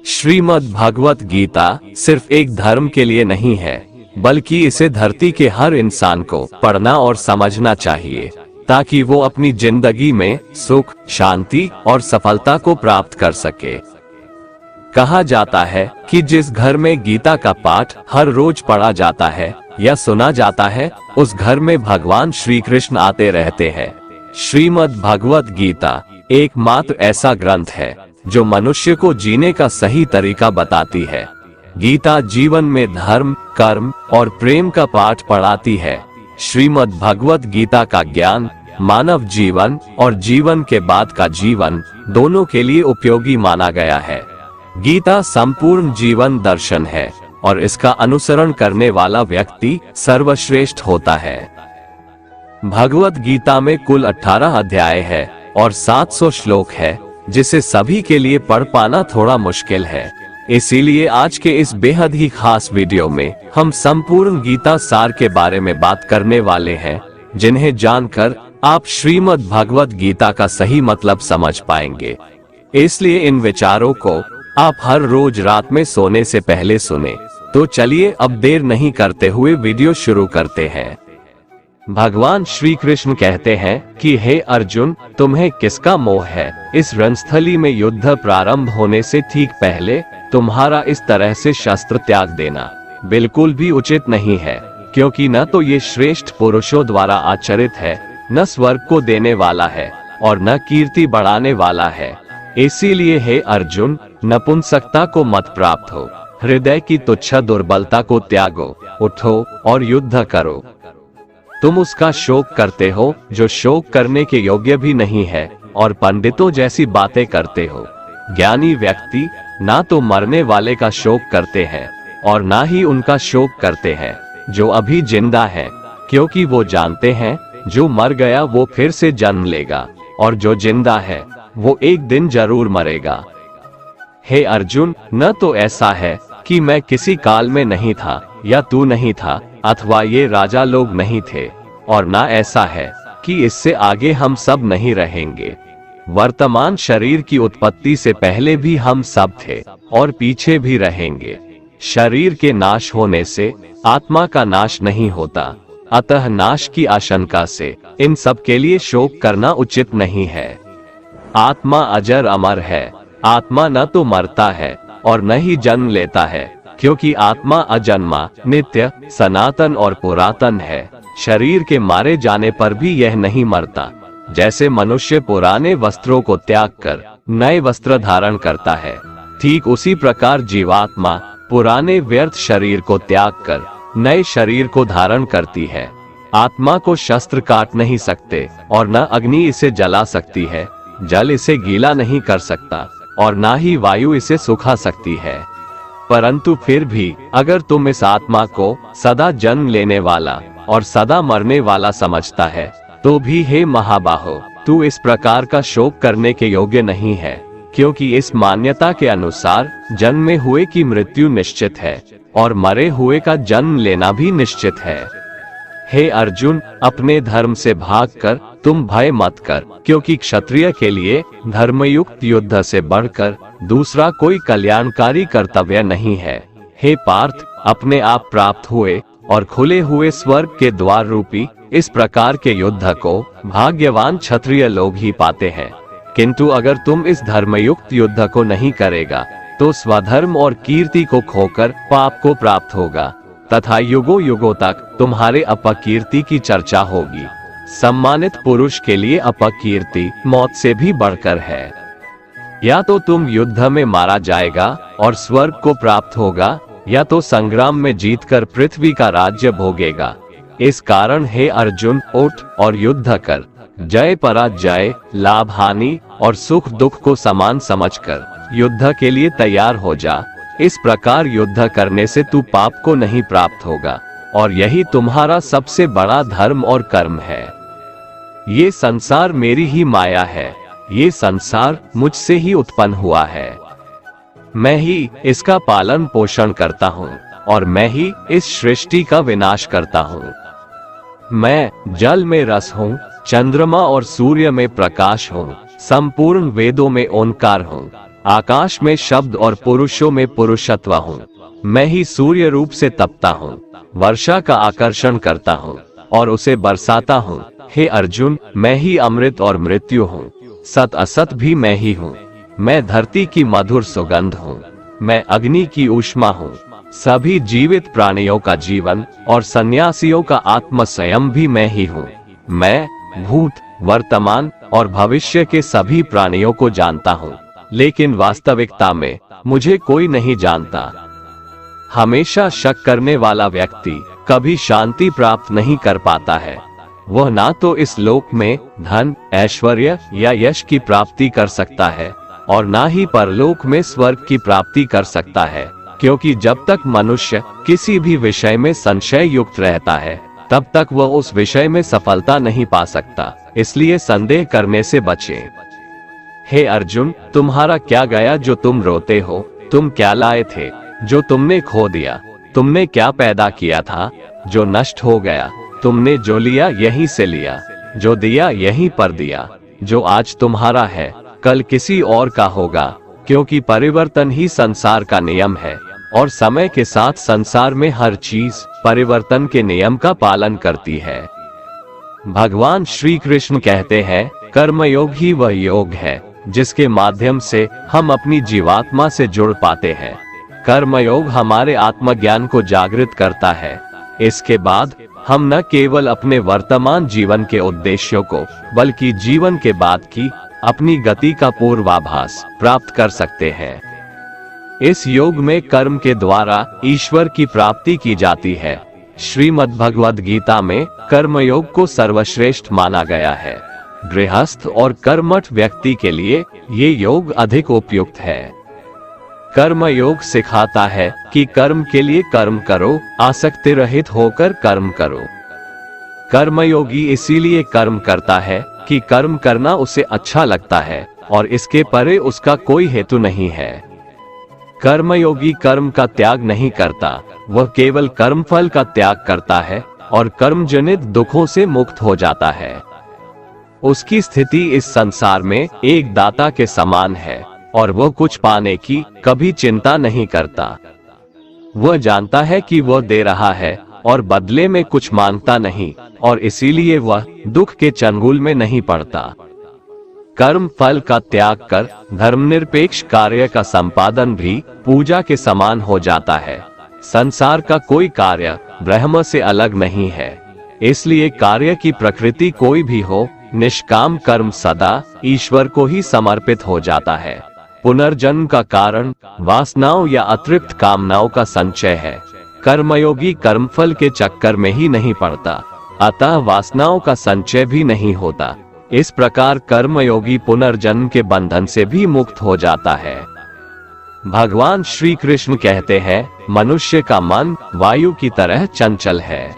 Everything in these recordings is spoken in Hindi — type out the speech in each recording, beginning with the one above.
श्रीमद् भगवत गीता सिर्फ एक धर्म के लिए नहीं है, बल्कि इसे धरती के हर इंसान को पढ़ना और समझना चाहिए, ताकि वो अपनी जिंदगी में सुख, शांति और सफलता को प्राप्त कर सके। कहा जाता है कि जिस घर में गीता का पाठ हर रोज पढ़ा जाता है या सुना जाता है, उस घर में भगवान श्री कृष्ण आते रहते हैं। श्रीमद् भगवत गीता एकमात्र ऐसा ग्रंथ है जो मनुष्य को जीने का सही तरीका बताती है। गीता जीवन में धर्म, कर्म और प्रेम का पाठ पढ़ाती है। श्रीमद् भगवत गीता का ज्ञान मानव जीवन और जीवन के बाद का जीवन दोनों के लिए उपयोगी माना गया है। गीता संपूर्ण जीवन दर्शन है और इसका अनुसरण करने वाला व्यक्ति सर्वश्रेष्ठ होता है। भगवत गीता में कुल 18 अध्याय है और 700 श्लोक है, जिसे सभी के लिए पढ़ पाना थोड़ा मुश्किल है। इसीलिए आज के इस बेहद ही खास वीडियो में हम संपूर्ण गीता सार के बारे में बात करने वाले हैं, जिन्हें जानकर आप श्रीमद् भगवत गीता का सही मतलब समझ पाएंगे। इसलिए इन विचारों को आप हर रोज रात में सोने से पहले सुने। तो चलिए अब देर नहीं करते हुए वीडियो शुरू करते हैं। भगवान श्री कृष्ण कहते हैं कि हे अर्जुन, तुम्हें किसका मोह है? इस रणस्थली में युद्ध प्रारंभ होने से ठीक पहले तुम्हारा इस तरह से शस्त्र त्याग देना बिल्कुल भी उचित नहीं है, क्योंकि न तो ये श्रेष्ठ पुरुषों द्वारा आचरित है, न स्वर्ग को देने वाला है और न कीर्ति बढ़ाने वाला है। इसीलिए हे अर्जुन, नपुंसकता को मत प्राप्त हो, हृदय की तुच्छ दुर्बलता को त्यागो, उठो और युद्ध करो। तुम उसका शोक करते हो जो शोक करने के योग्य भी नहीं है और पंडितों जैसी बातें करते हो। ज्ञानी व्यक्ति ना तो मरने वाले का शोक करते हैं और ना ही उनका शोक करते हैं जो अभी जिंदा है, क्योंकि वो जानते हैं जो मर गया वो फिर से जन्म लेगा और जो जिंदा है वो एक दिन जरूर मरेगा। हे अर्जुन, न तो ऐसा है कि मैं किसी काल में नहीं था या तू नहीं था अथवा ये राजा लोग नहीं थे, और ना ऐसा है कि इससे आगे हम सब नहीं रहेंगे। वर्तमान शरीर की उत्पत्ति से पहले भी हम सब थे और पीछे भी रहेंगे। शरीर के नाश होने से आत्मा का नाश नहीं होता, अतः नाश की आशंका से इन सब के लिए शोक करना उचित नहीं है। आत्मा अजर अमर है, आत्मा न तो मरता है और न ही जन्म लेता है, क्योंकि आत्मा अजन्मा, नित्य, सनातन और पुरातन है। शरीर के मारे जाने पर भी यह नहीं मरता। जैसे मनुष्य पुराने वस्त्रों को त्याग कर नए वस्त्र धारण करता है, ठीक उसी प्रकार जीवात्मा पुराने व्यर्थ शरीर को त्याग कर नए शरीर को धारण करती है। आत्मा को शस्त्र काट नहीं सकते और न अग्नि इसे जला सकती है, जल इसे गीला नहीं कर सकता और ना ही वायु इसे सुखा सकती है। परंतु फिर भी अगर तुम इस आत्मा को सदा जन्म लेने वाला और सदा मरने वाला समझता है, तो भी हे महाबाहो, तू इस प्रकार का शोक करने के योग्य नहीं है, क्योंकि इस मान्यता के अनुसार जन्मे हुए की मृत्यु निश्चित है और मरे हुए का जन्म लेना भी निश्चित है। हे अर्जुन, अपने धर्म से भागकर तुम भय मत कर, क्योंकि क्षत्रिय के लिए धर्मयुक्त युद्ध से बढ़कर दूसरा कोई कल्याणकारी कर्तव्य नहीं है। हे पार्थ, अपने आप प्राप्त हुए और खुले हुए स्वर्ग के द्वार रूपी इस प्रकार के युद्ध को भाग्यवान क्षत्रिय लोग ही पाते हैं। किंतु अगर तुम इस धर्मयुक्त युद्ध को नहीं करेगा, तो स्वधर्म और कीर्ति को खोकर पाप को प्राप्त होगा तथा युगों युगों तक तुम्हारे अपकीर्ति की चर्चा होगी। सम्मानित पुरुष के लिए अपकीर्ति मौत से भी बढ़कर है। या तो तुम युद्ध में मारा जाएगा और स्वर्ग को प्राप्त होगा, या तो संग्राम में जीतकर पृथ्वी का राज्य भोगेगा। इस कारण हे अर्जुन, उठ और युद्ध कर। जय पराजय, लाभ हानि और सुख दुख को समान समझकर युद्ध के लिए तैयार हो जा। इस प्रकार युद्ध करने से तू पाप को नहीं प्राप्त होगा और यही तुम्हारा सबसे बड़ा धर्म और कर्म है। ये संसार मेरी ही माया है, ये संसार मुझसे ही उत्पन्न हुआ है। मैं ही इसका पालन पोषण करता हूँ और मैं ही इस सृष्टि का विनाश करता हूँ। मैं जल में रस हूँ, चंद्रमा और सूर्य में प्रकाश हूँ, संपूर्ण वेदों में ओंकार हूँ। आकाश में शब्द और पुरुषों में पुरुषत्व हूँ। मैं ही सूर्य रूप से तपता हूँ, वर्षा का आकर्षण करता हूँ और उसे बरसाता हूँ। हे अर्जुन, मैं ही अमृत और मृत्यु हूँ, सत असत भी मैं ही हूँ। मैं धरती की मधुर सुगंध हूँ, मैं अग्नि की ऊष्मा हूँ। सभी जीवित प्राणियों का जीवन और सन्यासियों का आत्म स्वयं भी मैं ही हूँ। मैं भूत, वर्तमान और भविष्य के सभी प्राणियों को जानता हूँ, लेकिन वास्तविकता में मुझे कोई नहीं जानता। हमेशा शक करने वाला व्यक्ति कभी शांति प्राप्त नहीं कर पाता है। वह ना तो इस लोक में धन, ऐश्वर्य या यश की प्राप्ति कर सकता है और ना ही परलोक में स्वर्ग की प्राप्ति कर सकता है, क्योंकि जब तक मनुष्य किसी भी विषय में संशय युक्त रहता है तब तक वह उस विषय में सफलता नहीं पा सकता। इसलिए संदेह करने से बचें। हे अर्जुन, तुम्हारा क्या गया जो तुम रोते हो? तुम क्या लाए थे जो तुमने खो दिया? तुमने क्या पैदा किया था जो नष्ट हो गया? तुमने जो लिया यहीं से लिया, जो दिया यहीं पर दिया। जो आज तुम्हारा है कल किसी और का होगा, क्योंकि परिवर्तन ही संसार का नियम है और समय के साथ संसार में हर चीज परिवर्तन के नियम का पालन करती है। भगवान श्री कृष्ण कहते हैं, कर्मयोग ही वह योग है जिसके माध्यम से हम अपनी जीवात्मा से जुड़ पाते हैं। कर्मयोग हमारे आत्मज्ञान को जागृत करता है। इसके बाद हम न केवल अपने वर्तमान जीवन के उद्देश्यों को बल्कि जीवन के बाद की अपनी गति का पूर्वाभास प्राप्त कर सकते हैं। इस योग में कर्म के द्वारा ईश्वर की प्राप्ति की जाती है। श्रीमद् भगवद गीता में कर्मयोग को सर्वश्रेष्ठ माना गया है। गृहस्थ और कर्मठ व्यक्ति के लिए ये योग अधिक उपयुक्त है। कर्म योग सिखाता है कि कर्म के लिए कर्म करो, आसक्ति रहित होकर कर्म करो। कर्मयोगी इसीलिए कर्म करता है कि कर्म करना उसे अच्छा लगता है और इसके परे उसका कोई हेतु नहीं है। कर्मयोगी कर्म का त्याग नहीं करता, वह केवल कर्मफल का त्याग करता है और कर्मजनित दुखों से मुक्त हो जाता है। उसकी स्थिति इस संसार में एक दाता के समान है और वह कुछ पाने की कभी चिंता नहीं करता। वह जानता है कि वह दे रहा है और बदले में कुछ मांगता नहीं, और इसीलिए वह दुख के चंगुल में नहीं पड़ता। कर्म फल का त्याग कर धर्मनिरपेक्ष कार्य का संपादन भी पूजा के समान हो जाता है। संसार का कोई कार्य ब्रह्म से अलग नहीं है, इसलिए कार्य की प्रकृति कोई भी हो, निष्काम कर्म सदा ईश्वर को ही समर्पित हो जाता है। पुनर्जन्म का कारण वासनाओं या अतिरिक्त कामनाओं का संचय है। कर्मयोगी कर्मफल के चक्कर में ही नहीं पड़ता, अतः वासनाओं का संचय भी नहीं होता। इस प्रकार कर्मयोगी पुनर्जन्म के बंधन से भी मुक्त हो जाता है। भगवान श्री कृष्ण कहते हैं, मनुष्य का मन वायु की तरह चंचल है।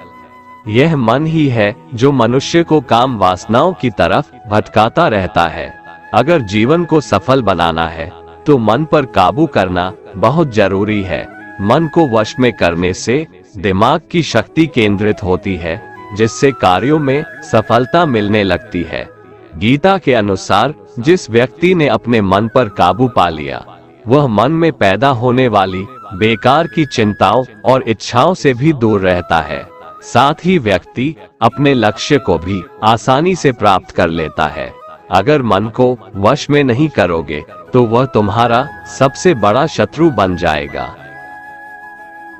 यह मन ही है जो मनुष्य को काम वासनाओं की तरफ भटकाता रहता है। अगर जीवन को सफल बनाना है तो मन पर काबू करना बहुत जरूरी है। मन को वश में करने से दिमाग की शक्ति केंद्रित होती है, जिससे कार्यों में सफलता मिलने लगती है। गीता के अनुसार जिस व्यक्ति ने अपने मन पर काबू पा लिया, वह मन में पैदा होने वाली बेकार की चिंताओं और इच्छाओं से भी दूर रहता है। साथ ही व्यक्ति अपने लक्ष्य को भी आसानी से प्राप्त कर लेता है। अगर मन को वश में नहीं करोगे तो वह तुम्हारा सबसे बड़ा शत्रु बन जाएगा।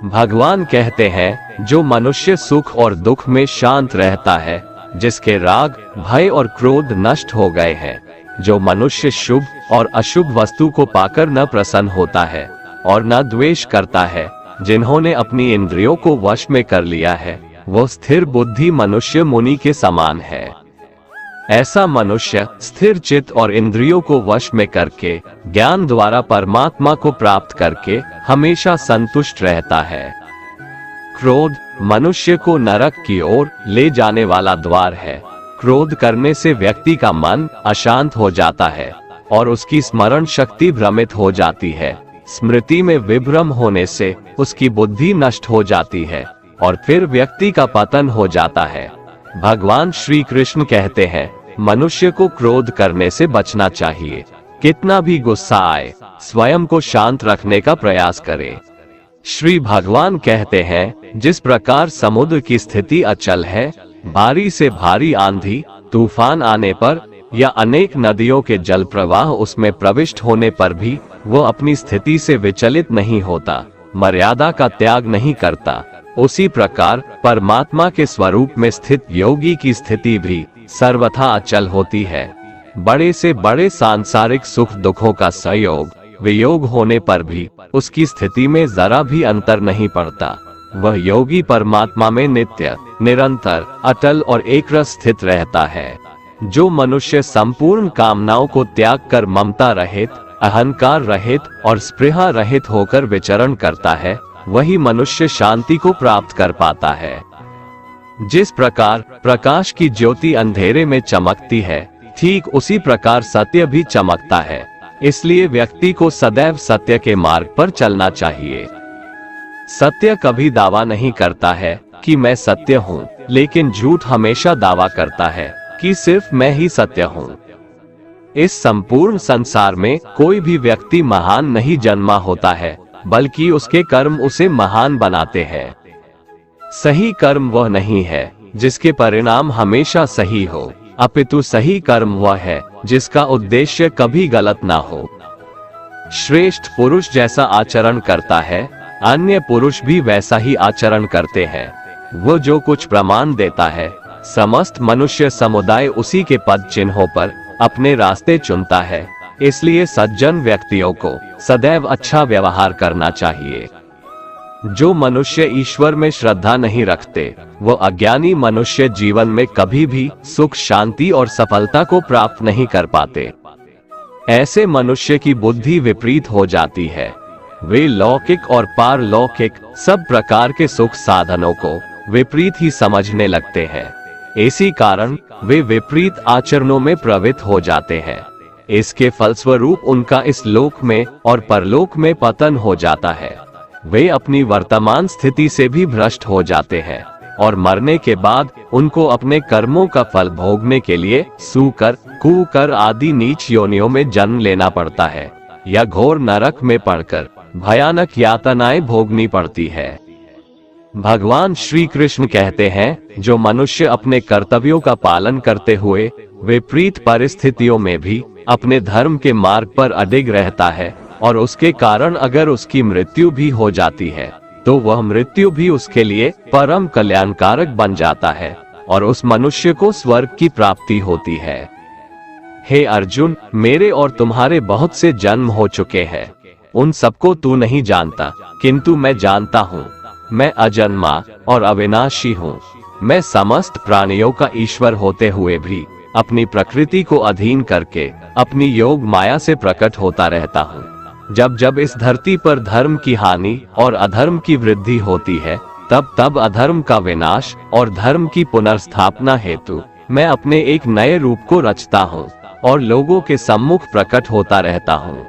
भगवान कहते हैं, जो मनुष्य सुख और दुख में शांत रहता है, जिसके राग, भय और क्रोध नष्ट हो गए हैं, जो मनुष्य शुभ और अशुभ वस्तु को पाकर न प्रसन्न होता है और न द्वेष करता है, जिन्होंने अपनी इंद्रियों को वश में कर लिया है, वो स्थिर बुद्धि मनुष्य मुनि के समान है। ऐसा मनुष्य स्थिर चित्त और इंद्रियों को वश में करके ज्ञान द्वारा परमात्मा को प्राप्त करके हमेशा संतुष्ट रहता है। क्रोध मनुष्य को नरक की ओर ले जाने वाला द्वार है। क्रोध करने से व्यक्ति का मन अशांत हो जाता है और उसकी स्मरण शक्ति भ्रमित हो जाती है। स्मृति में विभ्रम होने से उसकी बुद्धि नष्ट हो जाती है और फिर व्यक्ति का पतन हो जाता है। भगवान श्री कृष्ण कहते हैं, मनुष्य को क्रोध करने से बचना चाहिए, कितना भी गुस्सा आए, स्वयं को शांत रखने का प्रयास करें। श्री भगवान कहते हैं, जिस प्रकार समुद्र की स्थिति अचल है, भारी से भारी आंधी तूफान आने पर या अनेक नदियों के जल प्रवाह उसमें प्रविष्ट होने पर भी वो अपनी स्थिति से विचलित नहीं होता, मर्यादा का त्याग नहीं करता, उसी प्रकार परमात्मा के स्वरूप में स्थित योगी की स्थिति भी सर्वथा अचल होती है। बड़े से बड़े सांसारिक सुख दुखों का संयोग वियोग होने पर भी उसकी स्थिति में जरा भी अंतर नहीं पड़ता। वह योगी परमात्मा में नित्य, निरंतर, अटल और एकरस स्थित रहता है। जो मनुष्य संपूर्ण कामनाओं को त्याग कर ममता रहित, अहंकार रहित और स्पृहा रहित होकर विचरण करता है, वही मनुष्य शांति को प्राप्त कर पाता है। जिस प्रकार प्रकाश की ज्योति अंधेरे में चमकती है, ठीक उसी प्रकार सत्य भी चमकता है। इसलिए व्यक्ति को सदैव सत्य के मार्ग पर चलना चाहिए। सत्य कभी दावा नहीं करता है कि मैं सत्य हूँ, लेकिन झूठ हमेशा दावा करता है कि सिर्फ मैं ही सत्य हूँ। इस संपूर्ण संसार में कोई भी व्यक्ति महान नहीं जन्मा होता है, बल्कि उसके कर्म उसे महान बनाते हैं। सही कर्म वह नहीं है जिसके परिणाम हमेशा सही हो, अपितु सही कर्म वह है जिसका उद्देश्य कभी गलत ना हो। श्रेष्ठ पुरुष जैसा आचरण करता है, अन्य पुरुष भी वैसा ही आचरण करते हैं। वो जो कुछ प्रमाण देता है, समस्त मनुष्य समुदाय उसी के पद चिन्हों पर अपने रास्ते चुनता है। इसलिए सज्जन व्यक्तियों को सदैव अच्छा व्यवहार करना चाहिए। जो मनुष्य ईश्वर में श्रद्धा नहीं रखते, वो अज्ञानी मनुष्य जीवन में कभी भी सुख, शांति और सफलता को प्राप्त नहीं कर पाते। ऐसे मनुष्य की बुद्धि विपरीत हो जाती है। वे लौकिक और पारलौकिक सब प्रकार के सुख साधनों को विपरीत ही समझने लगते हैं। इसी कारण वे विपरीत आचरणों में प्रवृत्त हो जाते हैं। इसके फलस्वरूप उनका इस लोक में और परलोक में पतन हो जाता है। वे अपनी वर्तमान स्थिति से भी भ्रष्ट हो जाते हैं और मरने के बाद उनको अपने कर्मों का फल भोगने के लिए सूकर, कुकर आदि नीच योनियों में जन्म लेना पड़ता है या घोर नरक में पड़कर भयानक यातनाएं भोगनी पड़ती है। भगवान श्री कृष्ण कहते हैं, जो मनुष्य अपने कर्तव्यों का पालन करते हुए विपरीत परिस्थितियों में भी अपने धर्म के मार्ग पर अडिग रहता है और उसके कारण अगर उसकी मृत्यु भी हो जाती है, तो वह मृत्यु भी उसके लिए परम कल्याणकारक बन जाता है और उस मनुष्य को स्वर्ग की प्राप्ति होती है। हे अर्जुन, मेरे और तुम्हारे बहुत से जन्म हो चुके हैं। उन सबको तू नहीं जानता, किंतु मैं जानता हूँ। मैं अजन्मा और अविनाशी हूँ। मैं समस्त प्राणियों का ईश्वर होते हुए भी अपनी प्रकृति को अधीन करके अपनी योग माया से प्रकट होता रहता हूँ। जब जब इस धरती पर धर्म की हानि और अधर्म की वृद्धि होती है, तब तब अधर्म का विनाश और धर्म की पुनर्स्थापना हेतु मैं अपने एक नए रूप को रचता हूँ और लोगों के सम्मुख प्रकट होता रहता हूँ।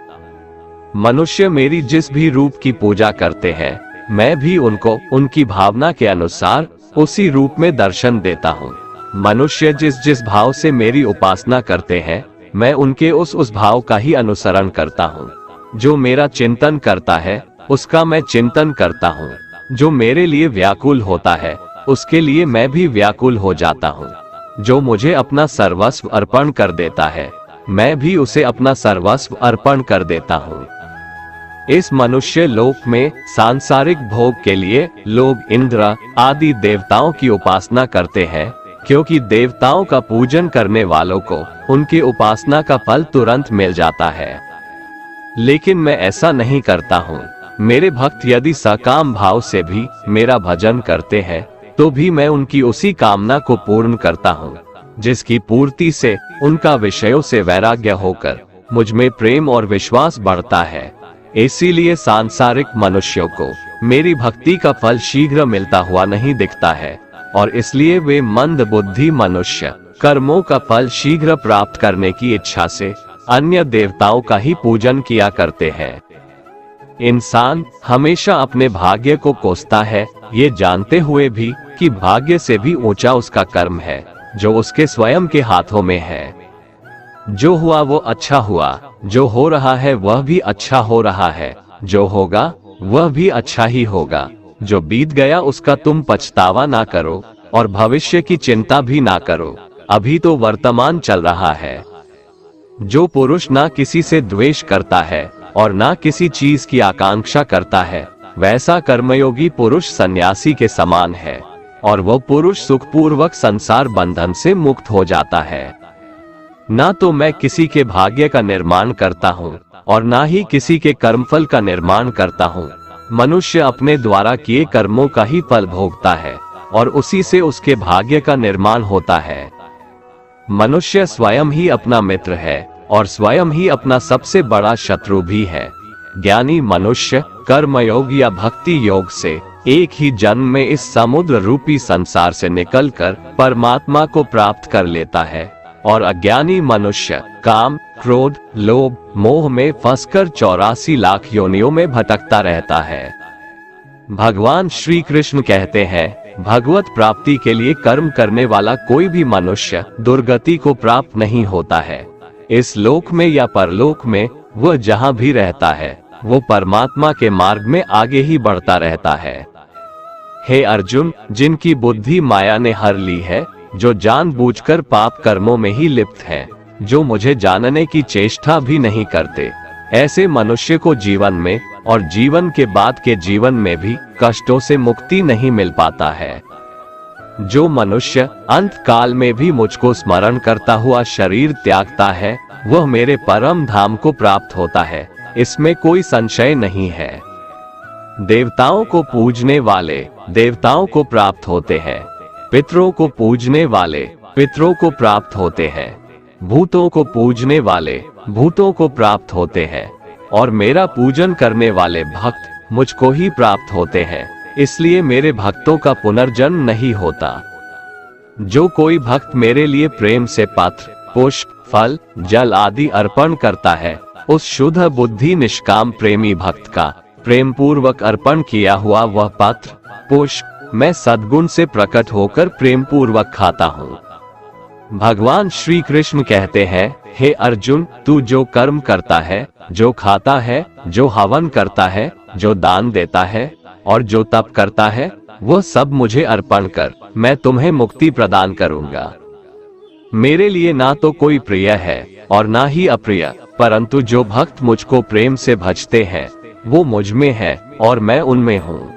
मनुष्य मेरी जिस भी रूप की पूजा करते हैं, मैं भी उनको उनकी भावना के अनुसार उसी रूप में दर्शन देता हूँ। मनुष्य जिस जिस भाव से मेरी उपासना करते हैं, मैं उनके उस भाव का ही अनुसरण करता हूँ। जो मेरा चिंतन करता है, उसका मैं चिंतन करता हूँ। जो मेरे लिए व्याकुल होता है, उसके लिए मैं भी व्याकुल हो जाता हूँ। जो मुझे अपना सर्वस्व अर्पण कर देता है, मैं भी उसे अपना सर्वस्व अर्पण कर देता हूँ। इस मनुष्य लोक में सांसारिक भोग के लिए लोग इंद्र आदि देवताओं की उपासना करते हैं, क्योंकि देवताओं का पूजन करने वालों को उनकी उपासना का फल तुरंत मिल जाता है। लेकिन मैं ऐसा नहीं करता हूँ। मेरे भक्त यदि सकाम भाव से भी मेरा भजन करते हैं, तो भी मैं उनकी उसी कामना को पूर्ण करता हूँ, जिसकी पूर्ति से उनका विषयों से वैराग्य होकर मुझ में प्रेम और विश्वास बढ़ता है। इसीलिए सांसारिक मनुष्यों को मेरी भक्ति का फल शीघ्र मिलता हुआ नहीं दिखता है और इसलिए वे मंद बुद्धि मनुष्य कर्मों का फल शीघ्र प्राप्त करने की इच्छा से अन्य देवताओं का ही पूजन किया करते हैं। इंसान हमेशा अपने भाग्य को कोसता है, ये जानते हुए भी कि भाग्य से भी ऊंचा उसका कर्म है जो उसके स्वयं के हाथों में है। जो हुआ वो अच्छा हुआ, जो हो रहा है वह भी अच्छा हो रहा है, जो होगा वह भी अच्छा ही होगा। जो बीत गया उसका तुम पछतावा ना करो और भविष्य की चिंता भी ना करो, अभी तो वर्तमान चल रहा है। जो पुरुष ना किसी से द्वेष करता है और ना किसी चीज की आकांक्षा करता है, वैसा कर्मयोगी पुरुष सन्यासी के समान है, और वह पुरुष सुखपूर्वक संसार बंधन से मुक्त हो जाता है। ना तो मैं किसी के भाग्य का निर्माण करता हूँ और ना ही किसी के कर्मफल का निर्माण करता हूँ। मनुष्य अपने द्वारा किए कर्मों का ही फल भोगता है और उसी से उसके भाग्य का निर्माण होता है। मनुष्य स्वयं ही अपना मित्र है और स्वयं ही अपना सबसे बड़ा शत्रु भी है। ज्ञानी मनुष्य कर्मयोग या भक्ति योग से एक ही जन्म में इस समुद्र रूपी संसार से निकलकर परमात्मा को प्राप्त कर लेता है, और अज्ञानी मनुष्य काम, क्रोध, लोभ, मोह में फंसकर 84 लाख योनियों में भटकता रहता है। भगवान श्री कृष्ण कहते हैं, भगवत प्राप्ति के लिए कर्म करने वाला कोई भी मनुष्य दुर्गति को प्राप्त नहीं होता है। इस लोक में या परलोक में वह जहाँ भी रहता है, वो परमात्मा के मार्ग में आगे ही बढ़ता रहता है। हे अर्जुन, जिनकी बुद्धि माया ने हर ली है, जो जानबूझकर पाप कर्मों में ही लिप्त हैं, जो मुझे जानने की चेष्टा भी नहीं करते, ऐसे मनुष्य को जीवन में और जीवन के बाद के जीवन में भी कष्टों से मुक्ति नहीं मिल पाता है। जो मनुष्य अंत काल में भी मुझको स्मरण करता हुआ शरीर त्यागता है, वह मेरे परम धाम को प्राप्त होता है, इसमें कोई संशय नहीं है। देवताओं को पूजने वाले देवताओं को प्राप्त होते हैं, पितरों को पूजने वाले पितरों को प्राप्त होते हैं, भूतों को पूजने वाले भूतों को प्राप्त होते हैं, और मेरा पूजन करने वाले भक्त मुझको ही प्राप्त होते हैं, इसलिए मेरे भक्तों का पुनर्जन्म नहीं होता। जो कोई भक्त मेरे लिए प्रेम से पत्र, पुष्प, फल, जल आदि अर्पण करता है, उस शुद्ध बुद्धि निष्काम प्रेमी भक्त का प्रेम पूर्वक अर्पण किया हुआ वह पत्र, पुष्प मैं सद्गुण से प्रकट होकर प्रेम पूर्वक खाता हूँ। भगवान श्री कृष्ण कहते हैं, हे अर्जुन, तू जो कर्म करता है, जो खाता है, जो हवन करता है, जो दान देता है और जो तप करता है, वह सब मुझे अर्पण कर, मैं तुम्हें मुक्ति प्रदान करूंगा। मेरे लिए ना तो कोई प्रिय है और ना ही अप्रिय, परंतु जो भक्त मुझको प्रेम से भजते हैं, वो मुझ में है और मैं उनमें हूँ।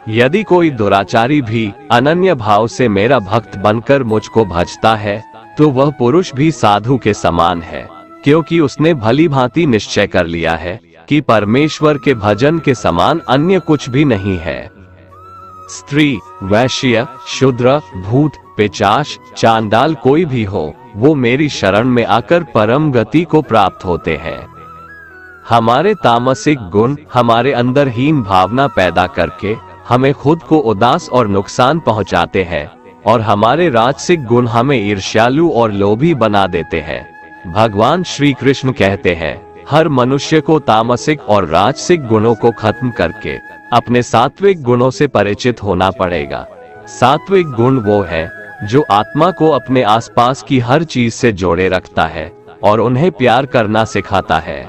यदि कोई दुराचारी भी अनन्य भाव से मेरा भक्त बनकर मुझको भजता है, तो वह पुरुष भी साधु के समान है, क्योंकि उसने भली भांति निश्चय कर लिया है कि परमेश्वर के भजन के समान अन्य कुछ भी नहीं है। स्त्री, वैश्य, शूद्र, भूत, पिशाच, चांडाल कोई भी हो, वो मेरी शरण में आकर परम गति को प्राप्त होते हैं। हमारे तामसिक गुण हमारे अंदर हीन भावना पैदा करके हमें खुद को उदास और नुकसान पहुंचाते हैं, और हमारे राजसिक गुण हमें ईर्ष्यालु और लोभी बना देते हैं। भगवान श्री कृष्ण कहते हैं, हर मनुष्य को तामसिक और राजसिक गुणों को खत्म करके अपने सात्विक गुणों से परिचित होना पड़ेगा। सात्विक गुण वो है जो आत्मा को अपने आसपास की हर चीज से जोड़े रखता है और उन्हें प्यार करना सिखाता है।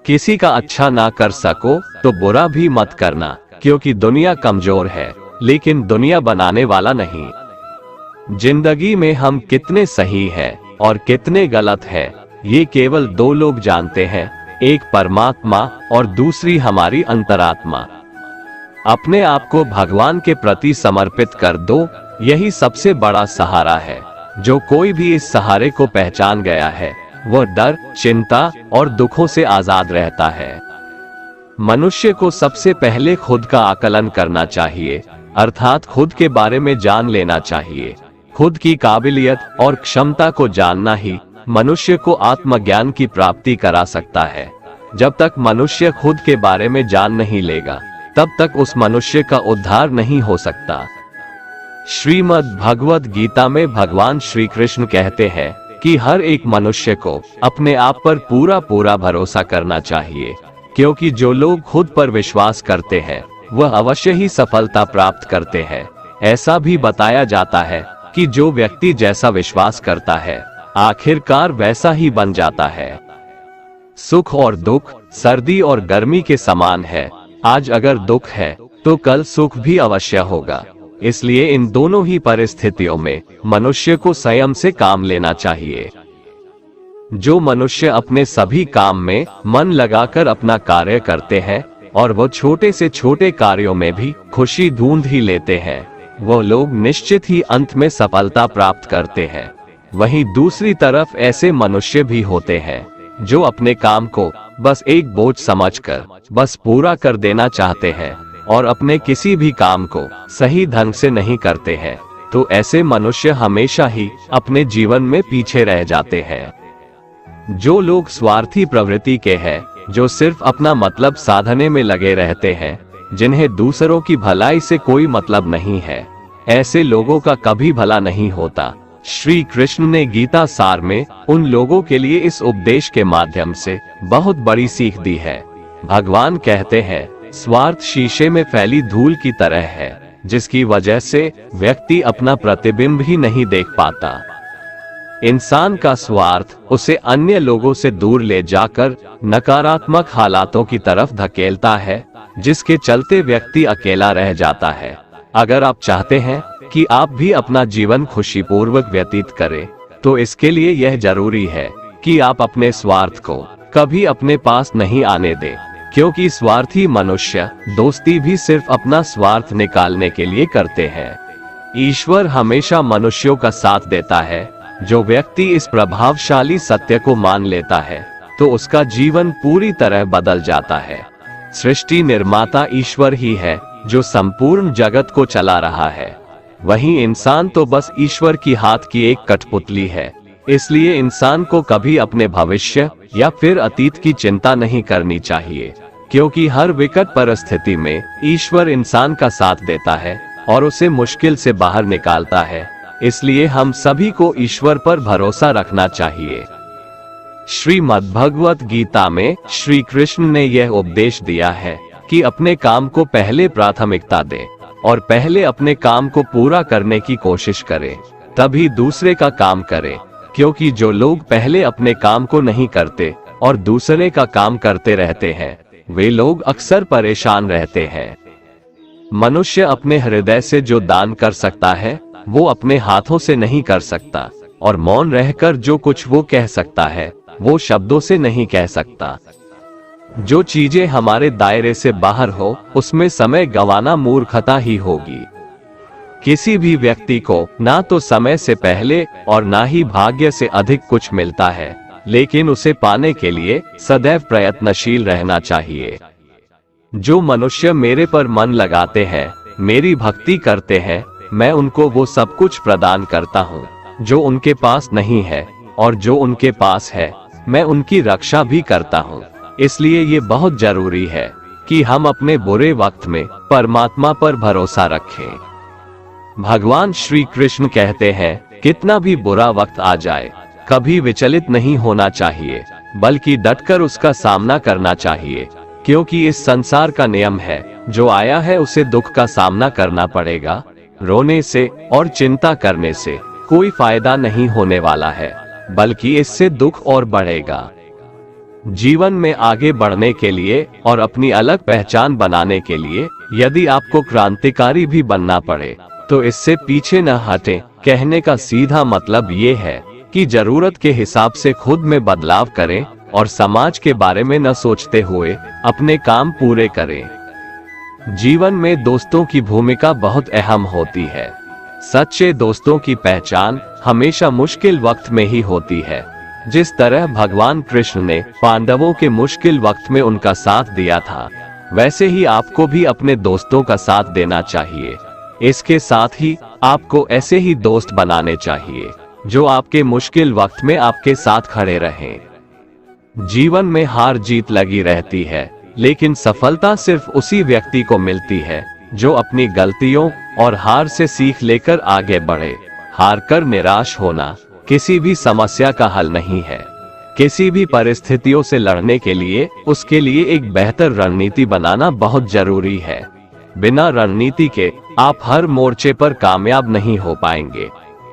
किसी का अच्छा ना कर सको तो बुरा भी मत करना, क्योंकि दुनिया कमजोर है, लेकिन दुनिया बनाने वाला नहीं। जिंदगी में हम कितने सही हैं और कितने गलत हैं, ये केवल दो लोग जानते हैं, एक परमात्मा और दूसरी हमारी अंतरात्मा। अपने आप को भगवान के प्रति समर्पित कर दो, यही सबसे बड़ा सहारा है। जो कोई भी इस सहारे को पहचान गया है, वह डर, चिंता और दुखों से आजाद रहता है। मनुष्य को सबसे पहले खुद का आकलन करना चाहिए, अर्थात खुद के बारे में जान लेना चाहिए। खुद की काबिलियत और क्षमता को जानना ही मनुष्य को आत्मज्ञान की प्राप्ति करा सकता है। जब तक मनुष्य खुद के बारे में जान नहीं लेगा, तब तक उस मनुष्य का उद्धार नहीं हो सकता। श्रीमद् भगवद गीता में भगवान श्री कृष्ण कहते हैं कि हर एक मनुष्य को अपने आप पर पूरा पूरा भरोसा करना चाहिए, क्योंकि जो लोग खुद पर विश्वास करते हैं वह अवश्य ही सफलता प्राप्त करते हैं। ऐसा भी बताया जाता है कि जो व्यक्ति जैसा विश्वास करता है, आखिरकार वैसा ही बन जाता है। सुख और दुख सर्दी और गर्मी के समान है। आज अगर दुख है तो कल सुख भी अवश्य होगा। इसलिए इन दोनों ही परिस्थितियों में मनुष्य को संयम से काम लेना चाहिए। जो मनुष्य अपने सभी काम में मन लगाकर अपना कार्य करते हैं और वो छोटे से छोटे कार्यों में भी खुशी ढूंढ ही लेते हैं, वो लोग निश्चित ही अंत में सफलता प्राप्त करते हैं। वहीं दूसरी तरफ ऐसे मनुष्य भी होते हैं जो अपने काम को बस एक बोझ समझकर बस पूरा कर देना चाहते हैं और अपने किसी भी काम को सही ढंग से नहीं करते हैं। तो ऐसे मनुष्य हमेशा ही अपने जीवन में पीछे रह जाते हैं। जो लोग स्वार्थी प्रवृत्ति के हैं, जो सिर्फ अपना मतलब साधने में लगे रहते हैं, जिन्हें दूसरों की भलाई से कोई मतलब नहीं है, ऐसे लोगों का कभी भला नहीं होता। श्री कृष्ण ने गीता सार में उन लोगों के लिए इस उपदेश के माध्यम से बहुत बड़ी सीख दी है। भगवान कहते हैं, स्वार्थ शीशे में फैली धूल की तरह है, जिसकी वजह से व्यक्ति अपना प्रतिबिंब ही नहीं देख पाता। इंसान का स्वार्थ उसे अन्य लोगों से दूर ले जाकर नकारात्मक हालातों की तरफ धकेलता है, जिसके चलते व्यक्ति अकेला रह जाता है। अगर आप चाहते हैं कि आप भी अपना जीवन खुशीपूर्वक व्यतीत करें, तो इसके लिए यह जरूरी है कि आप अपने स्वार्थ को कभी अपने पास नहीं आने दें, क्योंकि स्वार्थी मनुष्य दोस्ती भी सिर्फ अपना स्वार्थ निकालने के लिए करते हैं। ईश्वर हमेशा मनुष्यों का साथ देता है। जो व्यक्ति इस प्रभावशाली सत्य को मान लेता है, तो उसका जीवन पूरी तरह बदल जाता है। सृष्टि निर्माता ईश्वर ही है जो संपूर्ण जगत को चला रहा है। वहीं इंसान तो बस ईश्वर की हाथ की एक कठपुतली है। इसलिए इंसान को कभी अपने भविष्य या फिर अतीत की चिंता नहीं करनी चाहिए, क्योंकि हर विकट परिस्थिति में ईश्वर इंसान का साथ देता है और उसे मुश्किल से बाहर निकालता है। इसलिए हम सभी को ईश्वर पर भरोसा रखना चाहिए। श्रीमद्भगवत गीता में श्री कृष्ण ने यह उपदेश दिया है कि अपने काम को पहले प्राथमिकता दें और पहले अपने काम को पूरा करने की कोशिश करें, तभी दूसरे का काम करें। क्योंकि जो लोग पहले अपने काम को नहीं करते और दूसरे का काम करते रहते हैं, वे लोग अक्सर परेशान रहते हैं। मनुष्य अपने हृदय से जो दान कर सकता है, वो अपने हाथों से नहीं कर सकता, और मौन रहकर जो कुछ वो कह सकता है, वो शब्दों से नहीं कह सकता। जो चीजें हमारे दायरे से बाहर हो, उसमें समय गंवाना मूर्खता ही होगी। किसी भी व्यक्ति को ना तो समय से पहले और ना ही भाग्य से अधिक कुछ मिलता है, लेकिन उसे पाने के लिए सदैव प्रयत्नशील रहना चाहिए। जो मनुष्य मेरे पर मन लगाते हैं, मेरी भक्ति करते हैं, मैं उनको वो सब कुछ प्रदान करता हूँ जो उनके पास नहीं है, और जो उनके पास है, मैं उनकी रक्षा भी करता हूँ। इसलिए ये बहुत जरूरी है कि हम अपने बुरे वक्त में परमात्मा पर भरोसा रखें। भगवान श्री कृष्ण कहते हैं, कितना भी बुरा वक्त आ जाए, कभी विचलित नहीं होना चाहिए, बल्कि डटकर उसका सामना करना चाहिए। क्योंकि इस संसार का नियम है, जो आया है उसे दुख का सामना करना पड़ेगा। रोने से और चिंता करने से कोई फायदा नहीं होने वाला है, बल्कि इससे दुख और बढ़ेगा। जीवन में आगे बढ़ने के लिए और अपनी अलग पहचान बनाने के लिए यदि आपको क्रांतिकारी भी बनना पड़े, तो इससे पीछे न हटें। कहने का सीधा मतलब ये है कि जरूरत के हिसाब से खुद में बदलाव करें और समाज के बारे में न सोचते हुए अपने काम पूरे करें। जीवन में दोस्तों की भूमिका बहुत अहम होती है। सच्चे दोस्तों की पहचान हमेशा मुश्किल वक्त में ही होती है। जिस तरह भगवान कृष्ण ने पांडवों के मुश्किल वक्त में उनका साथ दिया था, वैसे ही आपको भी अपने दोस्तों का साथ देना चाहिए। इसके साथ ही आपको ऐसे ही दोस्त बनाने चाहिए जो आपके मुश्किल वक्त में आपके साथ खड़े रहें। जीवन में हार जीत लगी रहती है, लेकिन सफलता सिर्फ उसी व्यक्ति को मिलती है जो अपनी गलतियों और हार से सीख लेकर आगे बढ़े। हार कर निराश होना किसी भी समस्या का हल नहीं है। किसी भी परिस्थितियों से लड़ने के लिए उसके लिए एक बेहतर रणनीति बनाना बहुत जरूरी है। बिना रणनीति के आप हर मोर्चे पर कामयाब नहीं हो पाएंगे।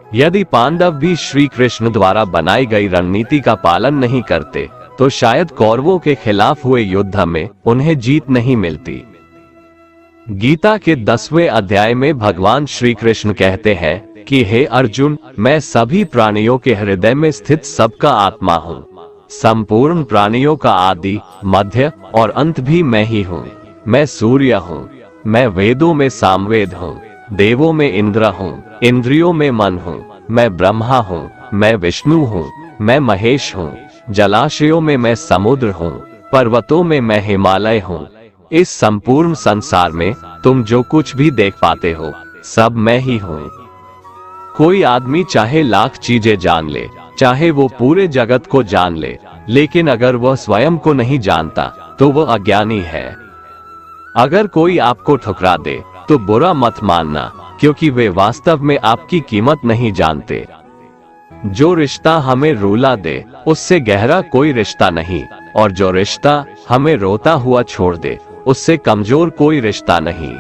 यदि पांडव भी श्री कृष्ण द्वारा बनाई गई रणनीति का पालन नहीं करते तो शायद कौरवों के खिलाफ हुए युद्ध में उन्हें जीत नहीं मिलती। गीता के 10वें अध्याय में भगवान श्री कृष्ण कहते हैं कि हे अर्जुन, मैं सभी प्राणियों के हृदय में स्थित सबका आत्मा हूँ। संपूर्ण प्राणियों का आदि, मध्य और अंत भी मैं ही हूँ। मैं सूर्य हूँ, मैं वेदों में सामवेद हूँ, देवों में इंद्र हूँ, इंद्रियों में मन हूँ, मैं ब्रह्मा हूँ, मैं विष्णु हूँ, मैं महेश हूँ, जलाशयों में मैं समुद्र हूँ, पर्वतों में मैं हिमालय हूँ। इस संपूर्ण संसार में तुम जो कुछ भी देख पाते हो सब मैं ही हूँ। कोई आदमी चाहे लाख चीजें जान ले, चाहे वो पूरे जगत को जान ले, लेकिन अगर वह स्वयं को नहीं जानता तो वह अज्ञानी है। अगर कोई आपको ठुकरा दे तो बुरा मत मानना, क्योंकि वे वास्तव में आपकी कीमत नहीं जानते। जो रिश्ता हमें रुला दे उससे गहरा कोई रिश्ता नहीं, और जो रिश्ता हमें रोता हुआ छोड़ दे उससे कमजोर कोई रिश्ता नहीं।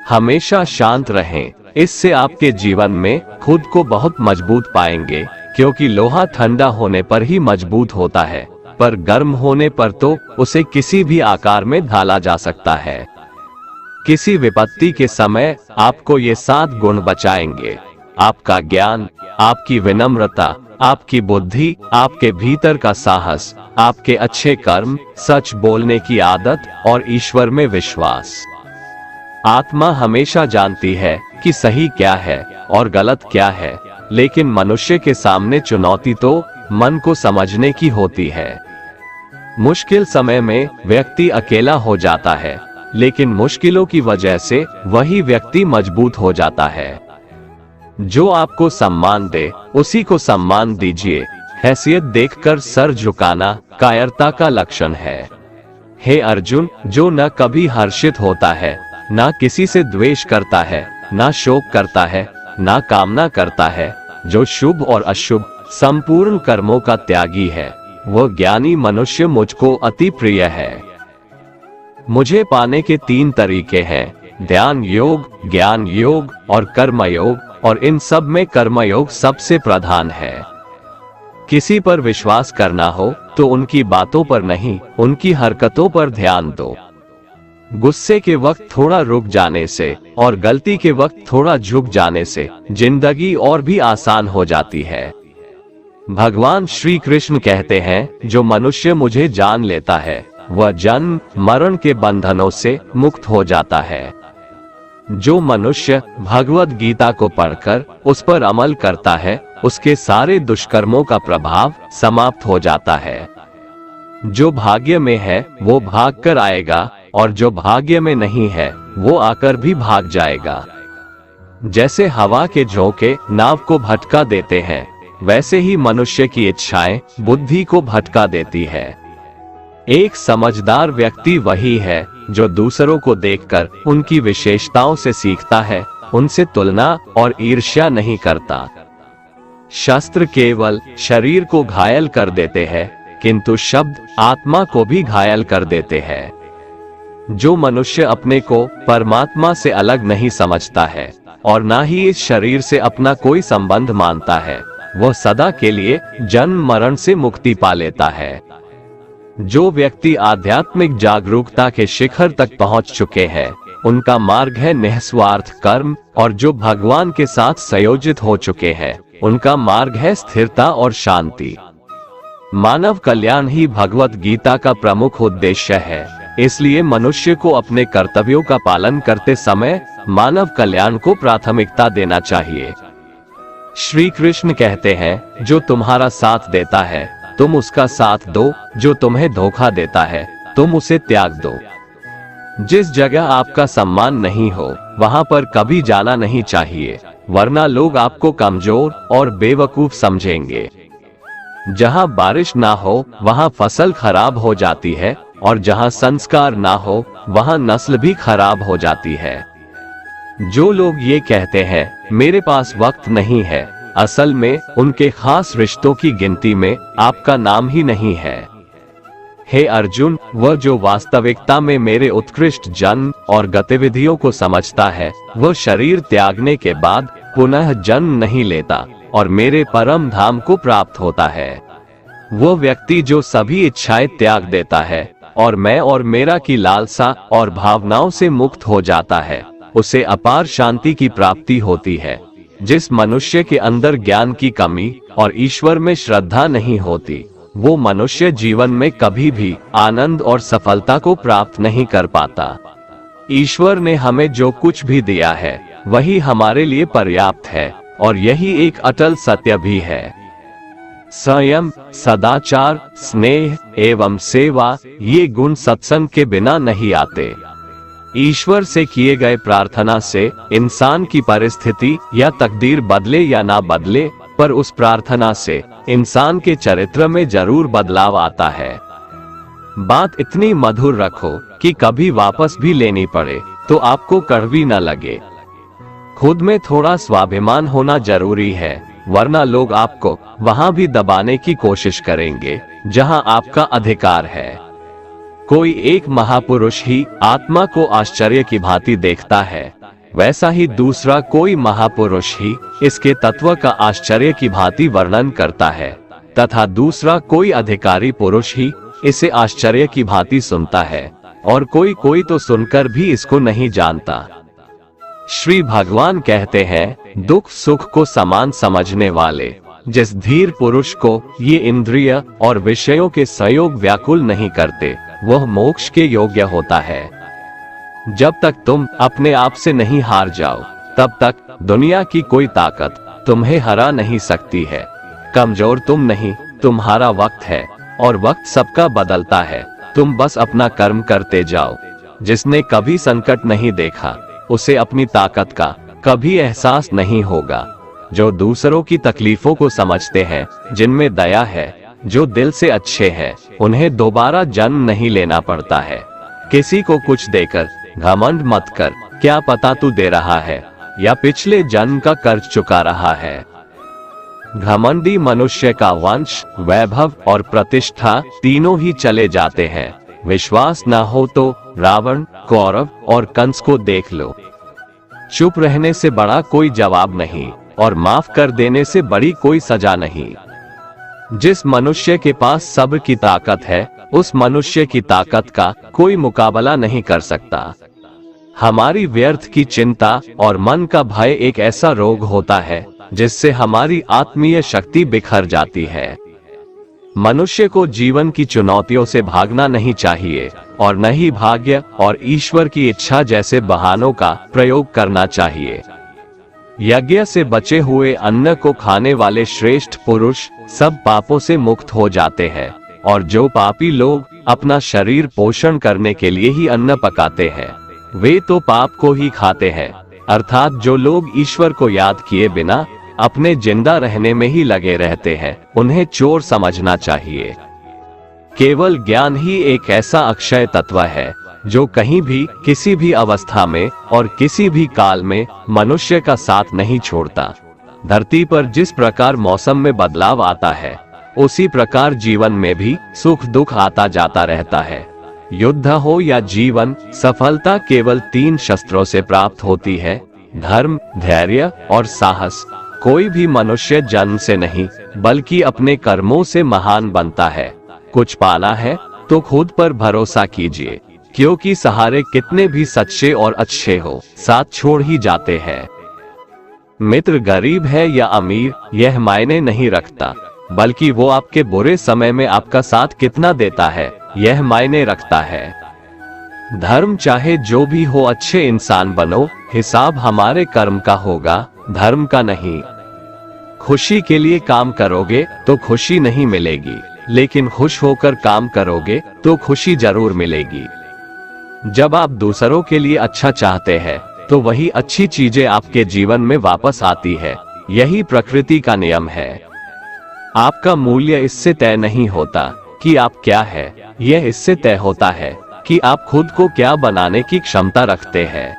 हमेशा शांत रहें, इससे आपके जीवन में खुद को बहुत मजबूत पाएंगे, क्योंकि लोहा ठंडा होने पर ही मजबूत होता है, पर गर्म होने पर तो उसे किसी भी आकार में ढाला जा सकता है। किसी विपत्ति के समय आपको ये 7 गुण बचाएंगे: आपका ज्ञान, आपकी विनम्रता, आपकी बुद्धि, आपके भीतर का साहस, आपके अच्छे कर्म, सच बोलने की आदत और ईश्वर में विश्वास। आत्मा हमेशा जानती है कि सही क्या है और गलत क्या है, लेकिन मनुष्य के सामने चुनौती तो मन को समझने की होती है। मुश्किल समय में व्यक्ति अकेला हो जाता है, लेकिन मुश्किलों की वजह से वही व्यक्ति मजबूत हो जाता है। जो आपको सम्मान दे उसी को सम्मान दीजिए। हैसियत देखकर सर झुकाना कायरता का लक्षण है। हे अर्जुन, जो न कभी हर्षित होता है, ना किसी से द्वेष करता है, ना शोक करता है, ना कामना करता है, जो शुभ और अशुभ संपूर्ण कर्मों का त्यागी है, वह ज्ञानी मनुष्य मुझको अति प्रिय है। मुझे पाने के 3 तरीके हैं: ध्यान योग, ज्ञान योग और कर्म योग, और इन सब में कर्मयोग सबसे प्रधान है। किसी पर विश्वास करना हो तो उनकी बातों पर नहीं, उनकी हरकतों पर ध्यान दो। गुस्से के वक्त थोड़ा रुक जाने से और गलती के वक्त थोड़ा झुक जाने से जिंदगी और भी आसान हो जाती है। भगवान श्री कृष्ण कहते हैं, जो मनुष्य मुझे जान लेता है वह जन्म मरण के बंधनों से मुक्त हो जाता है। जो मनुष्य भगवत गीता को पढ़कर उस पर अमल करता है, उसके सारे दुष्कर्मों का प्रभाव समाप्त हो जाता है। जो भाग्य में है वो भाग कर आएगा, और जो भाग्य में नहीं है वो आकर भी भाग जाएगा। जैसे हवा के झोंके नाव को भटका देते हैं, वैसे ही मनुष्य की इच्छाएं बुद्धि को भटका देती है। एक समझदार व्यक्ति वही है जो दूसरों को देखकर उनकी विशेषताओं से सीखता है, उनसे तुलना और ईर्ष्या नहीं करता। शस्त्र केवल शरीर को घायल कर देते हैं, किंतु शब्द आत्मा को भी घायल कर देते हैं। जो मनुष्य अपने को परमात्मा से अलग नहीं समझता है और ना ही इस शरीर से अपना कोई संबंध मानता है, वह सदा के लिए जन्म मरण से मुक्ति पा लेता है। जो व्यक्ति आध्यात्मिक जागरूकता के शिखर तक पहुंच चुके हैं, उनका मार्ग है निस्वार्थ कर्म, और जो भगवान के साथ संयोजित हो चुके हैं, उनका मार्ग है स्थिरता और शांति। मानव कल्याण ही भगवत गीता का प्रमुख उद्देश्य है, इसलिए मनुष्य को अपने कर्तव्यों का पालन करते समय मानव कल्याण को प्राथमिकता देना चाहिए। श्री कृष्ण कहते हैं, जो तुम्हारा साथ देता है तुम उसका साथ दो, जो तुम्हें धोखा देता है तुम उसे त्याग दो। जिस जगह आपका सम्मान नहीं हो वहां पर कभी जाना नहीं चाहिए, वरना लोग आपको कमजोर और बेवकूफ समझेंगे। जहां बारिश ना हो वहां फसल खराब हो जाती है, और जहां संस्कार ना हो वहां नस्ल भी खराब हो जाती है। जो लोग ये कहते हैं मेरे पास वक्त नहीं है, असल में उनके खास रिश्तों की गिनती में आपका नाम ही नहीं है। हे अर्जुन, वह जो वास्तविकता में मेरे उत्कृष्ट जन्म और गतिविधियों को समझता है, वह शरीर त्यागने के बाद पुनः जन्म नहीं लेता और मेरे परम धाम को प्राप्त होता है। वो व्यक्ति जो सभी इच्छाएं त्याग देता है और मैं और मेरा की लालसा और भावनाओं से मुक्त हो जाता है, उसे अपार शांति की प्राप्ति होती है। जिस मनुष्य के अंदर ज्ञान की कमी और ईश्वर में श्रद्धा नहीं होती, वो मनुष्य जीवन में कभी भी आनंद और सफलता को प्राप्त नहीं कर पाता। ईश्वर ने हमें जो कुछ भी दिया है वही हमारे लिए पर्याप्त है और यही एक अटल सत्य भी है। संयम, सदाचार, स्नेह एवं सेवा, ये गुण सत्संग के बिना नहीं आते। ईश्वर से किए गए प्रार्थना से इंसान की परिस्थिति या तकदीर बदले या ना बदले, पर उस प्रार्थना से इंसान के चरित्र में जरूर बदलाव आता है। बात इतनी मधुर रखो कि कभी वापस भी लेनी पड़े तो आपको कड़वी न लगे। खुद में थोड़ा स्वाभिमान होना जरूरी है, वरना लोग आपको वहां भी दबाने की कोशिश करेंगे जहां आपका अधिकार है। कोई एक महापुरुष ही आत्मा को आश्चर्य की भांति देखता है, वैसा ही दूसरा कोई महापुरुष ही इसके तत्व का आश्चर्य की भांति वर्णन करता है, तथा दूसरा कोई अधिकारी पुरुष ही इसे आश्चर्य की भांति सुनता है, और कोई कोई तो सुनकर भी इसको नहीं जानता। श्री भगवान कहते हैं, दुख सुख को समान समझने वाले जिस धीर पुरुष को ये इंद्रिय और विषयों के संयोग व्याकुल नहीं करते, वह मोक्ष के योग्य होता है। जब तक तुम अपने आप से नहीं हार जाओ, तब तक दुनिया की कोई ताकत तुम्हें हरा नहीं सकती है। कमजोर तुम नहीं, तुम्हारा वक्त है, और वक्त सबका बदलता है। तुम बस अपना कर्म करते जाओ। जिसने कभी संकट नहीं देखा, उसे अपनी ताकत का कभी एहसास नहीं होगा। जो दूसरों की तकलीफों को समझते हैं, जिनमें दया है, जो दिल से अच्छे हैं, उन्हें दोबारा जन्म नहीं लेना पड़ता है। किसी को कुछ देकर घमंड मत कर, क्या पता तू दे रहा है या पिछले जन्म का कर्ज चुका रहा है। घमंडी मनुष्य का वंश, वैभव और प्रतिष्ठा तीनों ही चले जाते हैं। विश्वास न हो तो रावण, कौरव और कंस को देख लो। चुप रहने से बड़ा कोई जवाब नहीं, और माफ कर देने से बड़ी कोई सजा नहीं। जिस मनुष्य के पास सब्र की ताकत है, उस मनुष्य की ताकत का कोई मुकाबला नहीं कर सकता। हमारी व्यर्थ की चिंता और मन का भय एक ऐसा रोग होता है जिससे हमारी आत्मीय शक्ति बिखर जाती है। मनुष्य को जीवन की चुनौतियों से भागना नहीं चाहिए, और न ही भाग्य और ईश्वर की इच्छा जैसे बहानों का प्रयोग करना चाहिए। यज्ञ से बचे हुए अन्न को खाने वाले श्रेष्ठ पुरुष सब पापों से मुक्त हो जाते हैं, और जो पापी लोग अपना शरीर पोषण करने के लिए ही अन्न पकाते हैं, वे तो पाप को ही खाते हैं। अर्थात जो लोग ईश्वर को याद किए बिना अपने जिंदा रहने में ही लगे रहते हैं, उन्हें चोर समझना चाहिए। केवल ज्ञान ही एक ऐसा अक्षय तत्व है जो कहीं भी, किसी भी अवस्था में और किसी भी काल में मनुष्य का साथ नहीं छोड़ता। धरती पर जिस प्रकार मौसम में बदलाव आता है, उसी प्रकार जीवन में भी सुख दुख आता जाता रहता है। युद्ध हो या जीवन, सफलता केवल 3 शस्त्रों से प्राप्त होती है: धर्म, धैर्य और साहस। कोई भी मनुष्य जन्म से नहीं, बल्कि अपने कर्मों से महान बनता है। कुछ पाना है तो खुद पर भरोसा कीजिए, क्योंकि सहारे कितने भी सच्चे और अच्छे हो, साथ छोड़ ही जाते हैं। मित्र गरीब है या अमीर, यह मायने नहीं रखता, बल्कि वो आपके बुरे समय में आपका साथ कितना देता है, यह मायने रखता है। धर्म चाहे जो भी हो, अच्छे इंसान बनो, हिसाब हमारे कर्म का होगा, धर्म का नहीं। खुशी के लिए काम करोगे तो खुशी नहीं मिलेगी, लेकिन खुश होकर काम करोगे तो खुशी जरूर मिलेगी। जब आप दूसरों के लिए अच्छा चाहते हैं, तो वही अच्छी चीजें आपके जीवन में वापस आती है। यही प्रकृति का नियम है। आपका मूल्य इससे तय नहीं होता कि आप क्या है, यह इससे तय होता है कि आप खुद को क्या बनाने की क्षमता रखते हैं।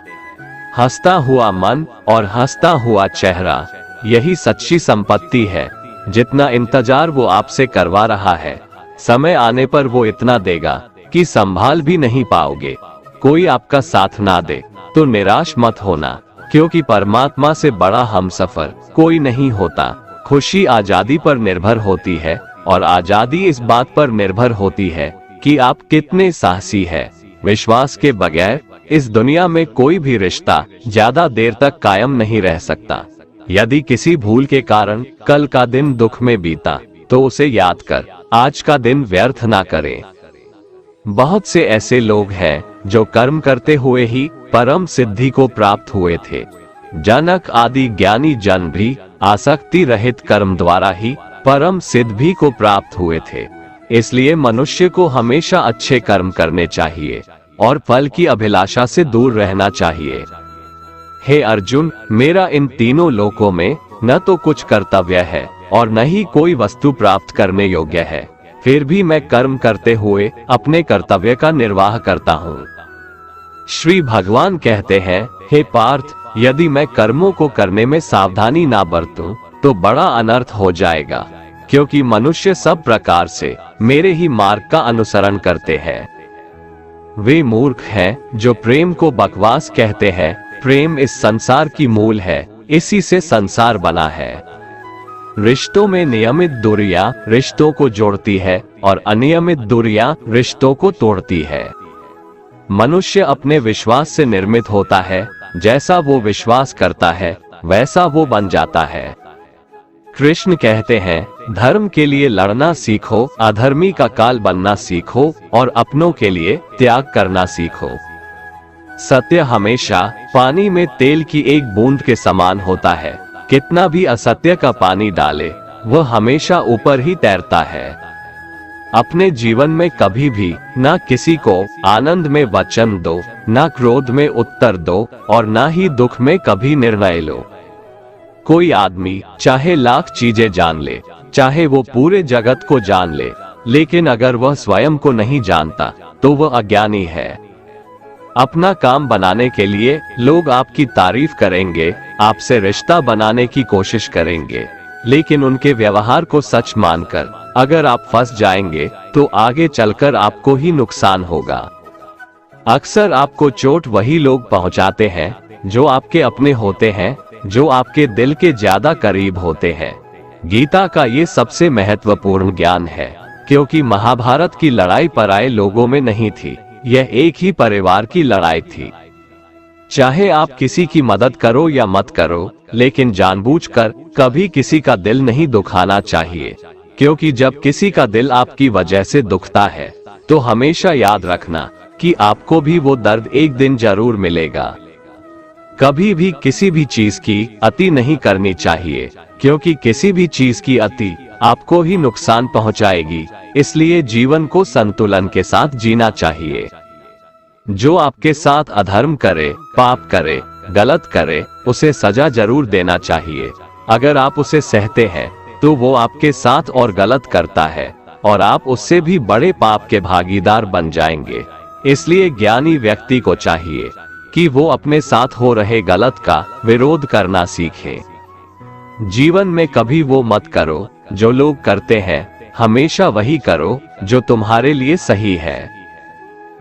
हंसता हुआ मन और हंसता हुआ चेहरा, यही सच्ची संपत्ति है। जितना इंतजार वो आपसे करवा रहा है, समय आने पर वो इतना देगा कि संभाल भी नहीं पाओगे। कोई आपका साथ ना दे तो निराश मत होना, क्योंकि परमात्मा से बड़ा हमसफर कोई नहीं होता। खुशी आजादी पर निर्भर होती है और आजादी इस बात पर निर्भर होती है कि आप कितने साहसी है। विश्वास के बगैर इस दुनिया में कोई भी रिश्ता ज्यादा देर तक कायम नहीं रह सकता। यदि किसी भूल के कारण कल का दिन दुख में बीता तो उसे याद कर आज का दिन व्यर्थ ना करें। बहुत से ऐसे लोग हैं जो कर्म करते हुए ही परम सिद्धि को प्राप्त हुए थे। जनक आदि ज्ञानी जन भी आसक्ति रहित कर्म द्वारा ही परम सिद्धि को प्राप्त हुए थे। इसलिए मनुष्य को हमेशा अच्छे कर्म करने चाहिए और फल की अभिलाषा से दूर रहना चाहिए। हे अर्जुन, मेरा इन तीनों लोकों में न तो कुछ कर्तव्य है और न ही कोई वस्तु प्राप्त करने योग्य है, फिर भी मैं कर्म करते हुए अपने कर्तव्य का निर्वाह करता हूँ। श्री भगवान कहते हैं, हे पार्थ, यदि मैं कर्मों को करने में सावधानी ना बरतूं तो बड़ा अनर्थ हो जाएगा, क्योंकि मनुष्य सब प्रकार से मेरे ही मार्ग का अनुसरण करते हैं। वे मूर्ख हैं जो प्रेम को बकवास कहते हैं। प्रेम इस संसार की मूल है, इसी से संसार बना है। रिश्तों में नियमित दूरियां रिश्तों को जोड़ती है और अनियमित दूरियां रिश्तों को तोड़ती है। मनुष्य अपने विश्वास से निर्मित होता है, जैसा वो विश्वास करता है वैसा वो बन जाता है। कृष्ण कहते हैं, धर्म के लिए लड़ना सीखो, अधर्मी का काल बनना सीखो और अपनों के लिए त्याग करना सीखो। सत्य हमेशा पानी में तेल की एक बूंद के समान होता है। कितना भी असत्य का पानी डाले वह हमेशा ऊपर ही तैरता है। अपने जीवन में कभी भी ना किसी को आनंद में वचन दो, ना क्रोध में उत्तर दो और ना ही दुख में कभी निर्णय लो। कोई आदमी चाहे लाख चीजें जान ले, चाहे वो पूरे जगत को जान ले, लेकिन अगर वह स्वयं को नहीं जानता तो वह अज्ञानी है। अपना काम बनाने के लिए लोग आपकी तारीफ करेंगे, आपसे रिश्ता बनाने की कोशिश करेंगे, लेकिन उनके व्यवहार को सच मानकर अगर आप फंस जाएंगे तो आगे चलकर आपको ही नुकसान होगा। अक्सर आपको चोट वही लोग पहुंचाते हैं जो आपके अपने होते हैं, जो आपके दिल के ज्यादा करीब होते हैं। गीता का ये सबसे महत्वपूर्ण ज्ञान है, क्योंकि महाभारत की लड़ाई पराये लोगों में नहीं थी, यह एक ही परिवार की लड़ाई थी। चाहे आप किसी की मदद करो या मत करो, लेकिन जानबूझकर कभी किसी का दिल नहीं दुखाना चाहिए, क्योंकि जब किसी का दिल आपकी वजह से दुखता है तो हमेशा याद रखना कि आपको भी वो दर्द एक दिन जरूर मिलेगा। कभी भी किसी भी चीज की अति नहीं करनी चाहिए, क्योंकि किसी भी चीज की अति आपको ही नुकसान पहुंचाएगी। इसलिए जीवन को संतुलन के साथ जीना चाहिए। जो आपके साथ अधर्म करे, पाप करे, गलत करे, उसे सजा जरूर देना चाहिए। अगर आप उसे सहते हैं तो वो आपके साथ और गलत करता है और आप उससे भी बड़े पाप के भागीदार बन जाएंगे। इसलिए ज्ञानी व्यक्ति को चाहिए कि वो अपने साथ हो रहे गलत का विरोध करना सीखे। जीवन में कभी वो मत करो जो लोग करते हैं, हमेशा वही करो जो तुम्हारे लिए सही है।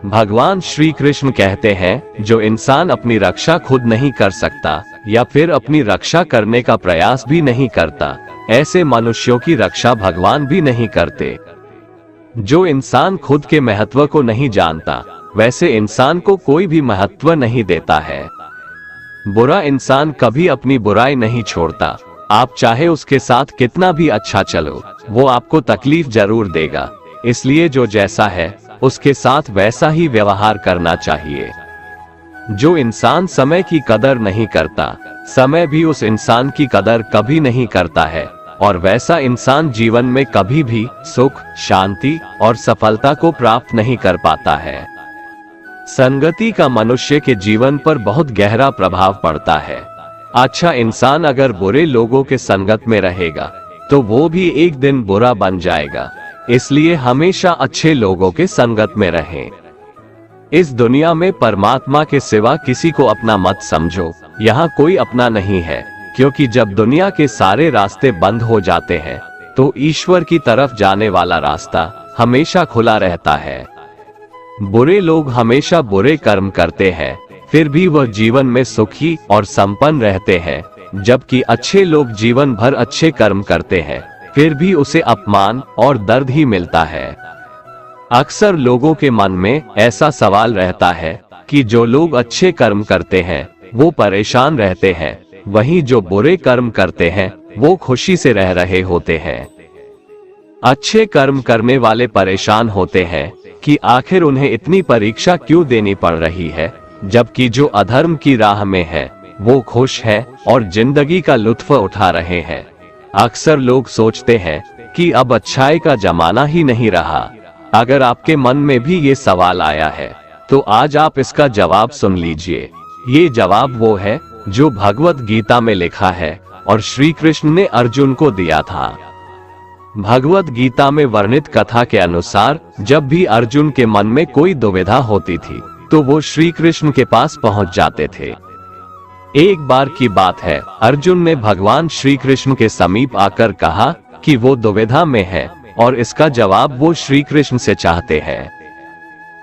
भगवान श्री कृष्ण कहते हैं, जो इंसान अपनी रक्षा खुद नहीं कर सकता या फिर अपनी रक्षा करने का प्रयास भी नहीं करता, ऐसे मनुष्यों की रक्षा भगवान भी नहीं करते। जो इंसान खुद के महत्व को नहीं जानता, वैसे इंसान को कोई भी महत्व नहीं देता है। बुरा इंसान कभी अपनी बुराई नहीं छोड़ता। आप चाहे उसके साथ कितना भी अच्छा चलो, वो आपको तकलीफ जरूर देगा। इसलिए जो जैसा है उसके साथ वैसा ही व्यवहार करना चाहिए। जो इंसान समय की कदर नहीं करता, समय भी उस इंसान की कदर कभी नहीं करता है, और वैसा इंसान जीवन में कभी भी सुख, शांति और सफलता को प्राप्त नहीं कर पाता है। संगति का मनुष्य के जीवन पर बहुत गहरा प्रभाव पड़ता है। अच्छा इंसान अगर बुरे लोगों के संगत में रहेगा तो वो भी एक दिन बुरा बन जाएगा। इसलिए हमेशा अच्छे लोगों के संगत में रहें। इस दुनिया में परमात्मा के सिवा किसी को अपना मत समझो। यहाँ कोई अपना नहीं है, क्योंकि जब दुनिया के सारे रास्ते बंद हो जाते हैं तो ईश्वर की तरफ जाने वाला रास्ता हमेशा खुला रहता है। बुरे लोग हमेशा बुरे कर्म करते हैं, फिर भी वह जीवन में सुखी और संपन्न रहते हैं, जबकि अच्छे लोग जीवन भर अच्छे कर्म करते हैं, फिर भी उसे अपमान और दर्द ही मिलता है। अक्सर लोगों के मन में ऐसा सवाल रहता है कि जो लोग अच्छे कर्म करते हैं वो परेशान रहते हैं, वहीं जो बुरे कर्म करते हैं वो खुशी से रह रहे होते हैं। अच्छे कर्म करने वाले परेशान होते हैं कि आखिर उन्हें इतनी परीक्षा क्यों देनी पड़ रही है, जबकि जो अधर्म की राह में है वो खुश है और जिंदगी का लुत्फ उठा रहे हैं। अक्सर लोग सोचते हैं कि अब अच्छाई का जमाना ही नहीं रहा। अगर आपके मन में भी ये सवाल आया है तो आज आप इसका जवाब सुन लीजिए। ये जवाब वो है जो भगवत गीता में लिखा है और श्री कृष्ण ने अर्जुन को दिया था। भगवत गीता में वर्णित कथा के अनुसार जब भी अर्जुन के मन में कोई दुविधा होती थी तो वो श्री कृष्ण के पास पहुंच जाते थे। एक बार की बात है, अर्जुन ने भगवान श्री कृष्ण के समीप आकर कहा कि वो दुविधा में है और इसका जवाब वो श्री कृष्ण से चाहते हैं।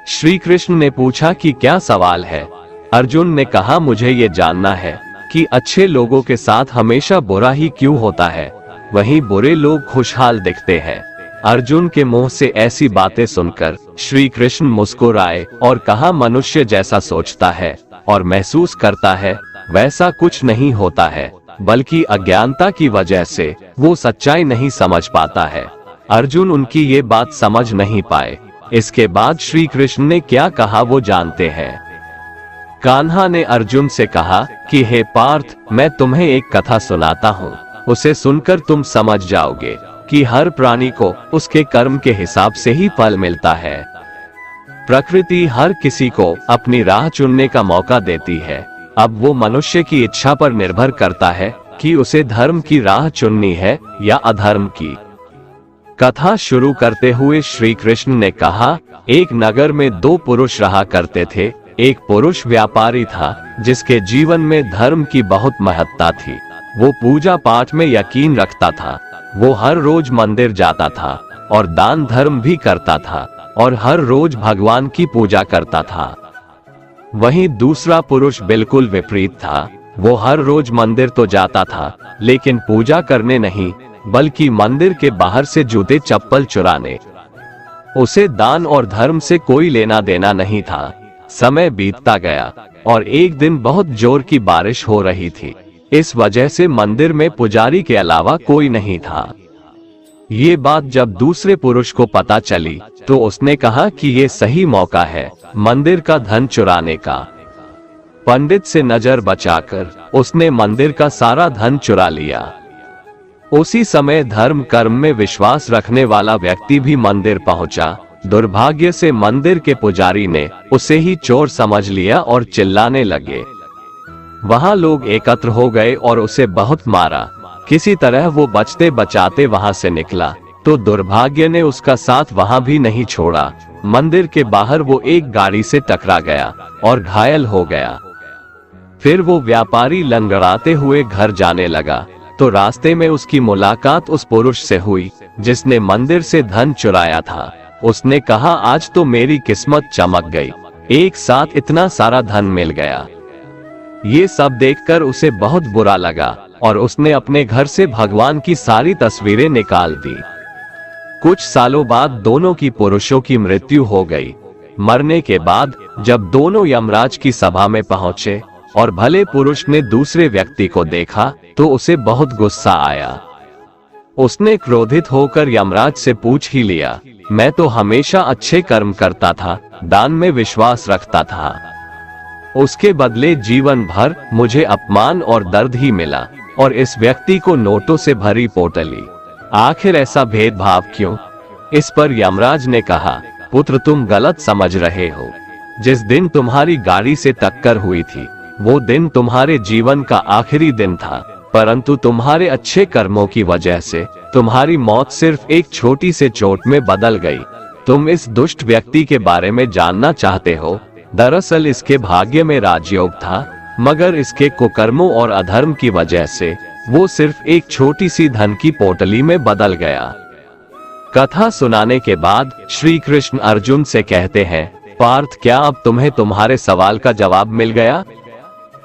श्री कृष्ण ने पूछा कि क्या सवाल है। अर्जुन ने कहा, मुझे ये जानना है कि अच्छे लोगों के साथ हमेशा बुरा ही क्यों होता है, वहीं बुरे लोग खुशहाल दिखते हैं। अर्जुन के मुंह से ऐसी बातें सुनकर श्री कृष्ण मुस्कुराए और कहा, मनुष्य जैसा सोचता है और महसूस करता है वैसा कुछ नहीं होता है, बल्कि अज्ञानता की वजह से वो सच्चाई नहीं समझ पाता है। अर्जुन उनकी ये बात समझ नहीं पाए। इसके बाद श्री कृष्ण ने क्या कहा वो जानते हैं। कान्हा ने अर्जुन से कहा कि हे पार्थ, मैं तुम्हें एक कथा सुनाता हूँ, उसे सुनकर तुम समझ जाओगे कि हर प्राणी को उसके कर्म के हिसाब से ही फल मिलता है। प्रकृति हर किसी को अपनी राह चुनने का मौका देती है। अब वो मनुष्य की इच्छा पर निर्भर करता है कि उसे धर्म की राह चुननी है या अधर्म की। कथा शुरू करते हुए श्री कृष्ण ने कहा, एक नगर में दो पुरुष रहा करते थे। एक पुरुष व्यापारी था जिसके जीवन में धर्म की बहुत महत्ता थी। वो पूजा पाठ में यकीन रखता था। वो हर रोज मंदिर जाता था और दान धर्म भी करता था और हर रोज भगवान की पूजा करता था। वहीं दूसरा पुरुष बिल्कुल विपरीत था। वो हर रोज मंदिर तो जाता था लेकिन पूजा करने नहीं, बल्कि मंदिर के बाहर से जूते चप्पल चुराने। उसे दान और धर्म से कोई लेना देना नहीं था। समय बीतता गया और एक दिन बहुत जोर की बारिश हो रही थी। इस वजह से मंदिर में पुजारी के अलावा कोई नहीं था। ये बात जब दूसरे पुरुष को पता चली तो उसने कहा कि ये सही मौका है मंदिर का धन चुराने का। पंडित से नजर बचाकर उसने मंदिर का सारा धन चुरा लिया। उसी समय धर्म कर्म में विश्वास रखने वाला व्यक्ति भी मंदिर पहुंचा। दुर्भाग्य से मंदिर के पुजारी ने उसे ही चोर समझ लिया और चिल्लाने लगे। वहां लोग एकत्र हो गए और उसे बहुत मारा। किसी तरह वो बचते बचाते वहां से निकला तो दुर्भाग्य ने उसका साथ वहां भी नहीं छोड़ा। मंदिर के बाहर वो एक गाड़ी से टकरा गया और घायल हो गया। फिर वो व्यापारी लंगड़ाते हुए घर जाने लगा तो रास्ते में उसकी मुलाकात उस पुरुष से हुई जिसने मंदिर से धन चुराया था। उसने कहा, आज तो मेरी किस्मत चमक गई, एक साथ इतना सारा धन मिल गया। ये सब देखकर उसे बहुत बुरा लगा और उसने अपने घर से भगवान की सारी तस्वीरें निकाल दी। कुछ सालों बाद दोनों की पुरुषों की मृत्यु हो गई। मरने के बाद जब दोनों यमराज की सभा में पहुंचे और भले पुरुष ने दूसरे व्यक्ति को देखा तो उसे बहुत गुस्सा आया। उसने क्रोधित होकर यमराज से पूछ ही लिया, मैं तो हमेशा अच्छे कर्म करता था, दान में विश्वास रखता था, उसके बदले जीवन भर मुझे अपमान और दर्द ही मिला और इस व्यक्ति को नोटों से भरी पोटली, आखिर ऐसा भेदभाव क्यों? इस पर यमराज ने कहा, पुत्र तुम गलत समझ रहे हो। जिस दिन तुम्हारी गाड़ी से टक्कर हुई थी वो दिन तुम्हारे जीवन का आखिरी दिन था, परंतु तुम्हारे अच्छे कर्मों की वजह से तुम्हारी मौत सिर्फ एक छोटी से चोट में बदल गई। तुम इस दुष्ट व्यक्ति के बारे में जानना चाहते हो? दरअसल इसके भाग्य में राजयोग था, मगर इसके कुकर्मों और अधर्म की वजह से वो सिर्फ एक छोटी सी धन की पोटली में बदल गया। कथा सुनाने के बाद श्री कृष्ण अर्जुन से कहते हैं पार्थ, क्या अब तुम्हें तुम्हारे सवाल का जवाब मिल गया?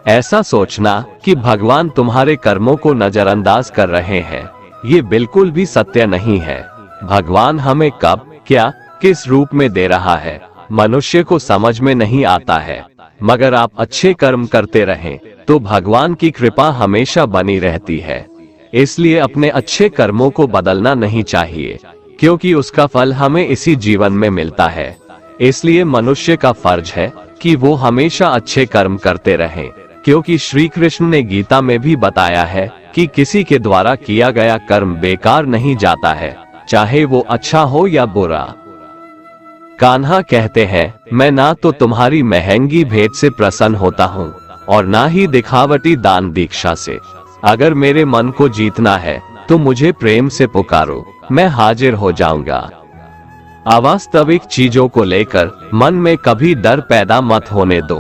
ऐसा सोचना कि भगवान तुम्हारे कर्मों को नजरअंदाज कर रहे हैं, ये बिल्कुल भी सत्य नहीं है। भगवान हमें कब, क्या, किस रूप में दे रहा है, मनुष्य को समझ में नहीं आता है। मगर आप अच्छे कर्म करते रहें तो भगवान की कृपा हमेशा बनी रहती है। इसलिए अपने अच्छे कर्मों को बदलना नहीं चाहिए, क्योंकि उसका फल हमें इसी जीवन में मिलता है। इसलिए मनुष्य का फर्ज है कि वो हमेशा अच्छे कर्म करते रहें, क्योंकि श्री कृष्ण ने गीता में भी बताया है कि किसी के द्वारा किया गया कर्म बेकार नहीं जाता है, चाहे वो अच्छा हो या बुरा। कान्हा कहते हैं, मैं ना तो तुम्हारी महंगी भेंट से प्रसन्न होता हूँ और ना ही दिखावटी दान दीक्षा से। अगर मेरे मन को जीतना है तो मुझे प्रेम से पुकारो, मैं हाजिर हो जाऊंगा। अवास्तविक चीजों को लेकर मन में कभी डर पैदा मत होने दो,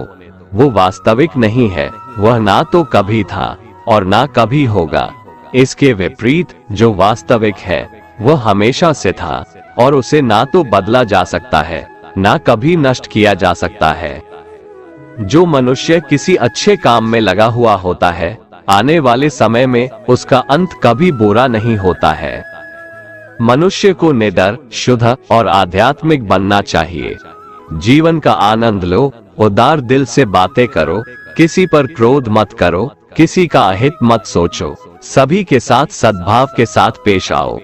वो वास्तविक नहीं है, वह ना तो कभी था और ना कभी होगा। इसके विपरीत जो वास्तविक है वह हमेशा से था और उसे ना तो बदला जा सकता है, ना कभी नष्ट किया जा सकता है। जो मनुष्य किसी अच्छे काम में लगा हुआ होता है, आने वाले समय में उसका अंत कभी बुरा नहीं होता है। मनुष्य को निडर, शुद्ध और आध्यात्मिक बनना चाहिए। जीवन का आनंद लो, उदार दिल से बातें करो, किसी पर क्रोध मत करो, किसी का अहित मत सोचो, सभी के साथ सद्भाव के साथ पेश आओ।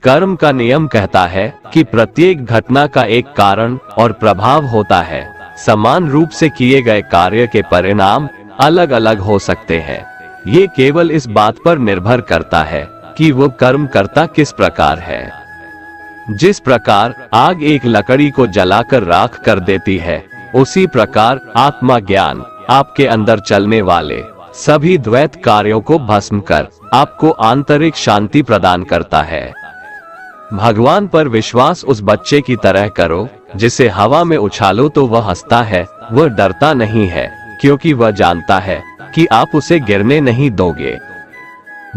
कर्म का नियम कहता है कि प्रत्येक घटना का एक कारण और प्रभाव होता है। समान रूप से किए गए कार्य के परिणाम अलग अलग हो सकते हैं। ये केवल इस बात पर निर्भर करता है कि वो कर्म करता किस प्रकार है। जिस प्रकार आग एक लकड़ी को जलाकर राख कर देती है, उसी प्रकार आत्मा ज्ञान आपके अंदर चलने वाले सभी द्वैत कार्यों को भस्म कर आपको आंतरिक शांति प्रदान करता है। भगवान पर विश्वास उस बच्चे की तरह करो जिसे हवा में उछालो तो वह हंसता है, वह डरता नहीं है, क्योंकि वह जानता है कि आप उसे गिरने नहीं दोगे।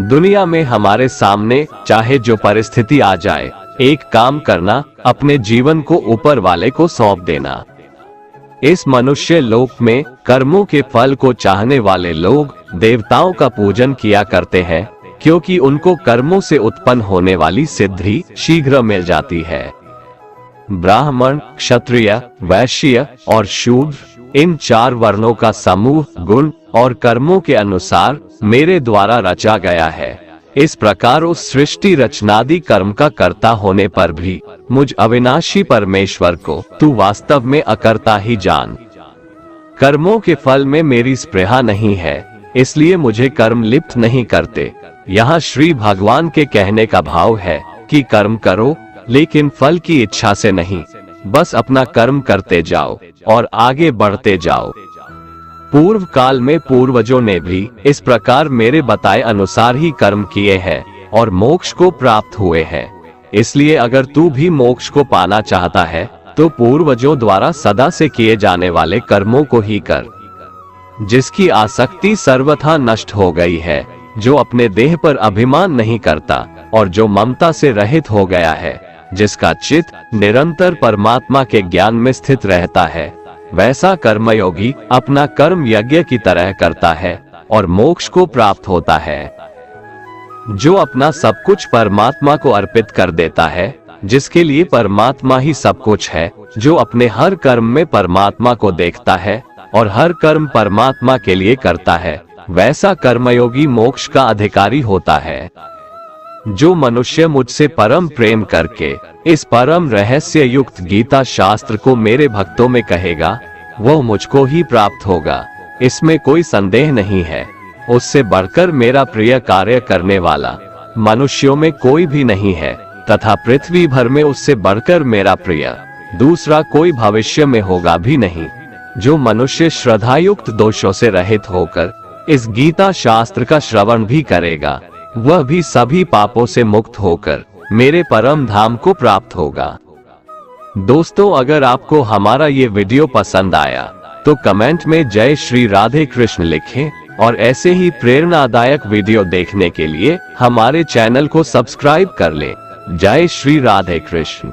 दुनिया में हमारे सामने चाहे जो परिस्थिति आ जाए, एक काम करना, अपने जीवन को ऊपर वाले को सौंप देना। इस मनुष्य लोक में कर्मों के फल को चाहने वाले लोग देवताओं का पूजन किया करते हैं, क्योंकि उनको कर्मों से उत्पन्न होने वाली सिद्धि शीघ्र मिल जाती है। ब्राह्मण, क्षत्रिय, वैश्य और शूद्र, इन 4 वर्णों का समूह गुण और कर्मों के अनुसार मेरे द्वारा रचा गया है। इस प्रकार उस सृष्टि रचनादि कर्म का कर्ता होने पर भी मुझ अविनाशी परमेश्वर को तू वास्तव में अकर्ता ही जान। कर्मों के फल में मेरी स्पृहा नहीं है, इसलिए मुझे कर्म लिप्त नहीं करते। यहाँ श्री भगवान के कहने का भाव है कि कर्म करो, लेकिन फल की इच्छा से नहीं, बस अपना कर्म करते जाओ और आगे बढ़ते जाओ। पूर्व काल में पूर्वजों ने भी इस प्रकार मेरे बताए अनुसार ही कर्म किए हैं और मोक्ष को प्राप्त हुए हैं। इसलिए अगर तू भी मोक्ष को पाना चाहता है तो पूर्वजों द्वारा सदा से किए जाने वाले कर्मों को ही कर। जिसकी आसक्ति सर्वथा नष्ट हो गई है, जो अपने देह पर अभिमान नहीं करता और जो ममता से रहित हो गया है, जिसका चित्त निरंतर परमात्मा के ज्ञान में स्थित रहता है, वैसा कर्मयोगी अपना कर्म यज्ञ की तरह करता है और मोक्ष को प्राप्त होता है। जो अपना सब कुछ परमात्मा को अर्पित कर देता है, जिसके लिए परमात्मा ही सब कुछ है, जो अपने हर कर्म में परमात्मा को देखता है और हर कर्म परमात्मा के लिए करता है, वैसा कर्मयोगी मोक्ष का अधिकारी होता है। जो मनुष्य मुझसे परम प्रेम करके इस परम रहस्य युक्त गीता शास्त्र को मेरे भक्तों में कहेगा, वह मुझको ही प्राप्त होगा, इसमें कोई संदेह नहीं है। उससे बढ़कर मेरा प्रिय कार्य करने वाला मनुष्यों में कोई भी नहीं है, तथा पृथ्वी भर में उससे बढ़कर मेरा प्रिय दूसरा कोई भविष्य में होगा भी नहीं। जो मनुष्य श्रद्धायुक्त दोषों से रहित होकर इस गीता शास्त्र का श्रवण भी करेगा, वह भी सभी पापों से मुक्त होकर मेरे परम धाम को प्राप्त होगा। दोस्तों, अगर आपको हमारा ये वीडियो पसंद आया तो कमेंट में जय श्री राधे कृष्ण लिखें और ऐसे ही प्रेरणादायक वीडियो देखने के लिए हमारे चैनल को सब्सक्राइब कर लें। जय श्री राधे कृष्ण।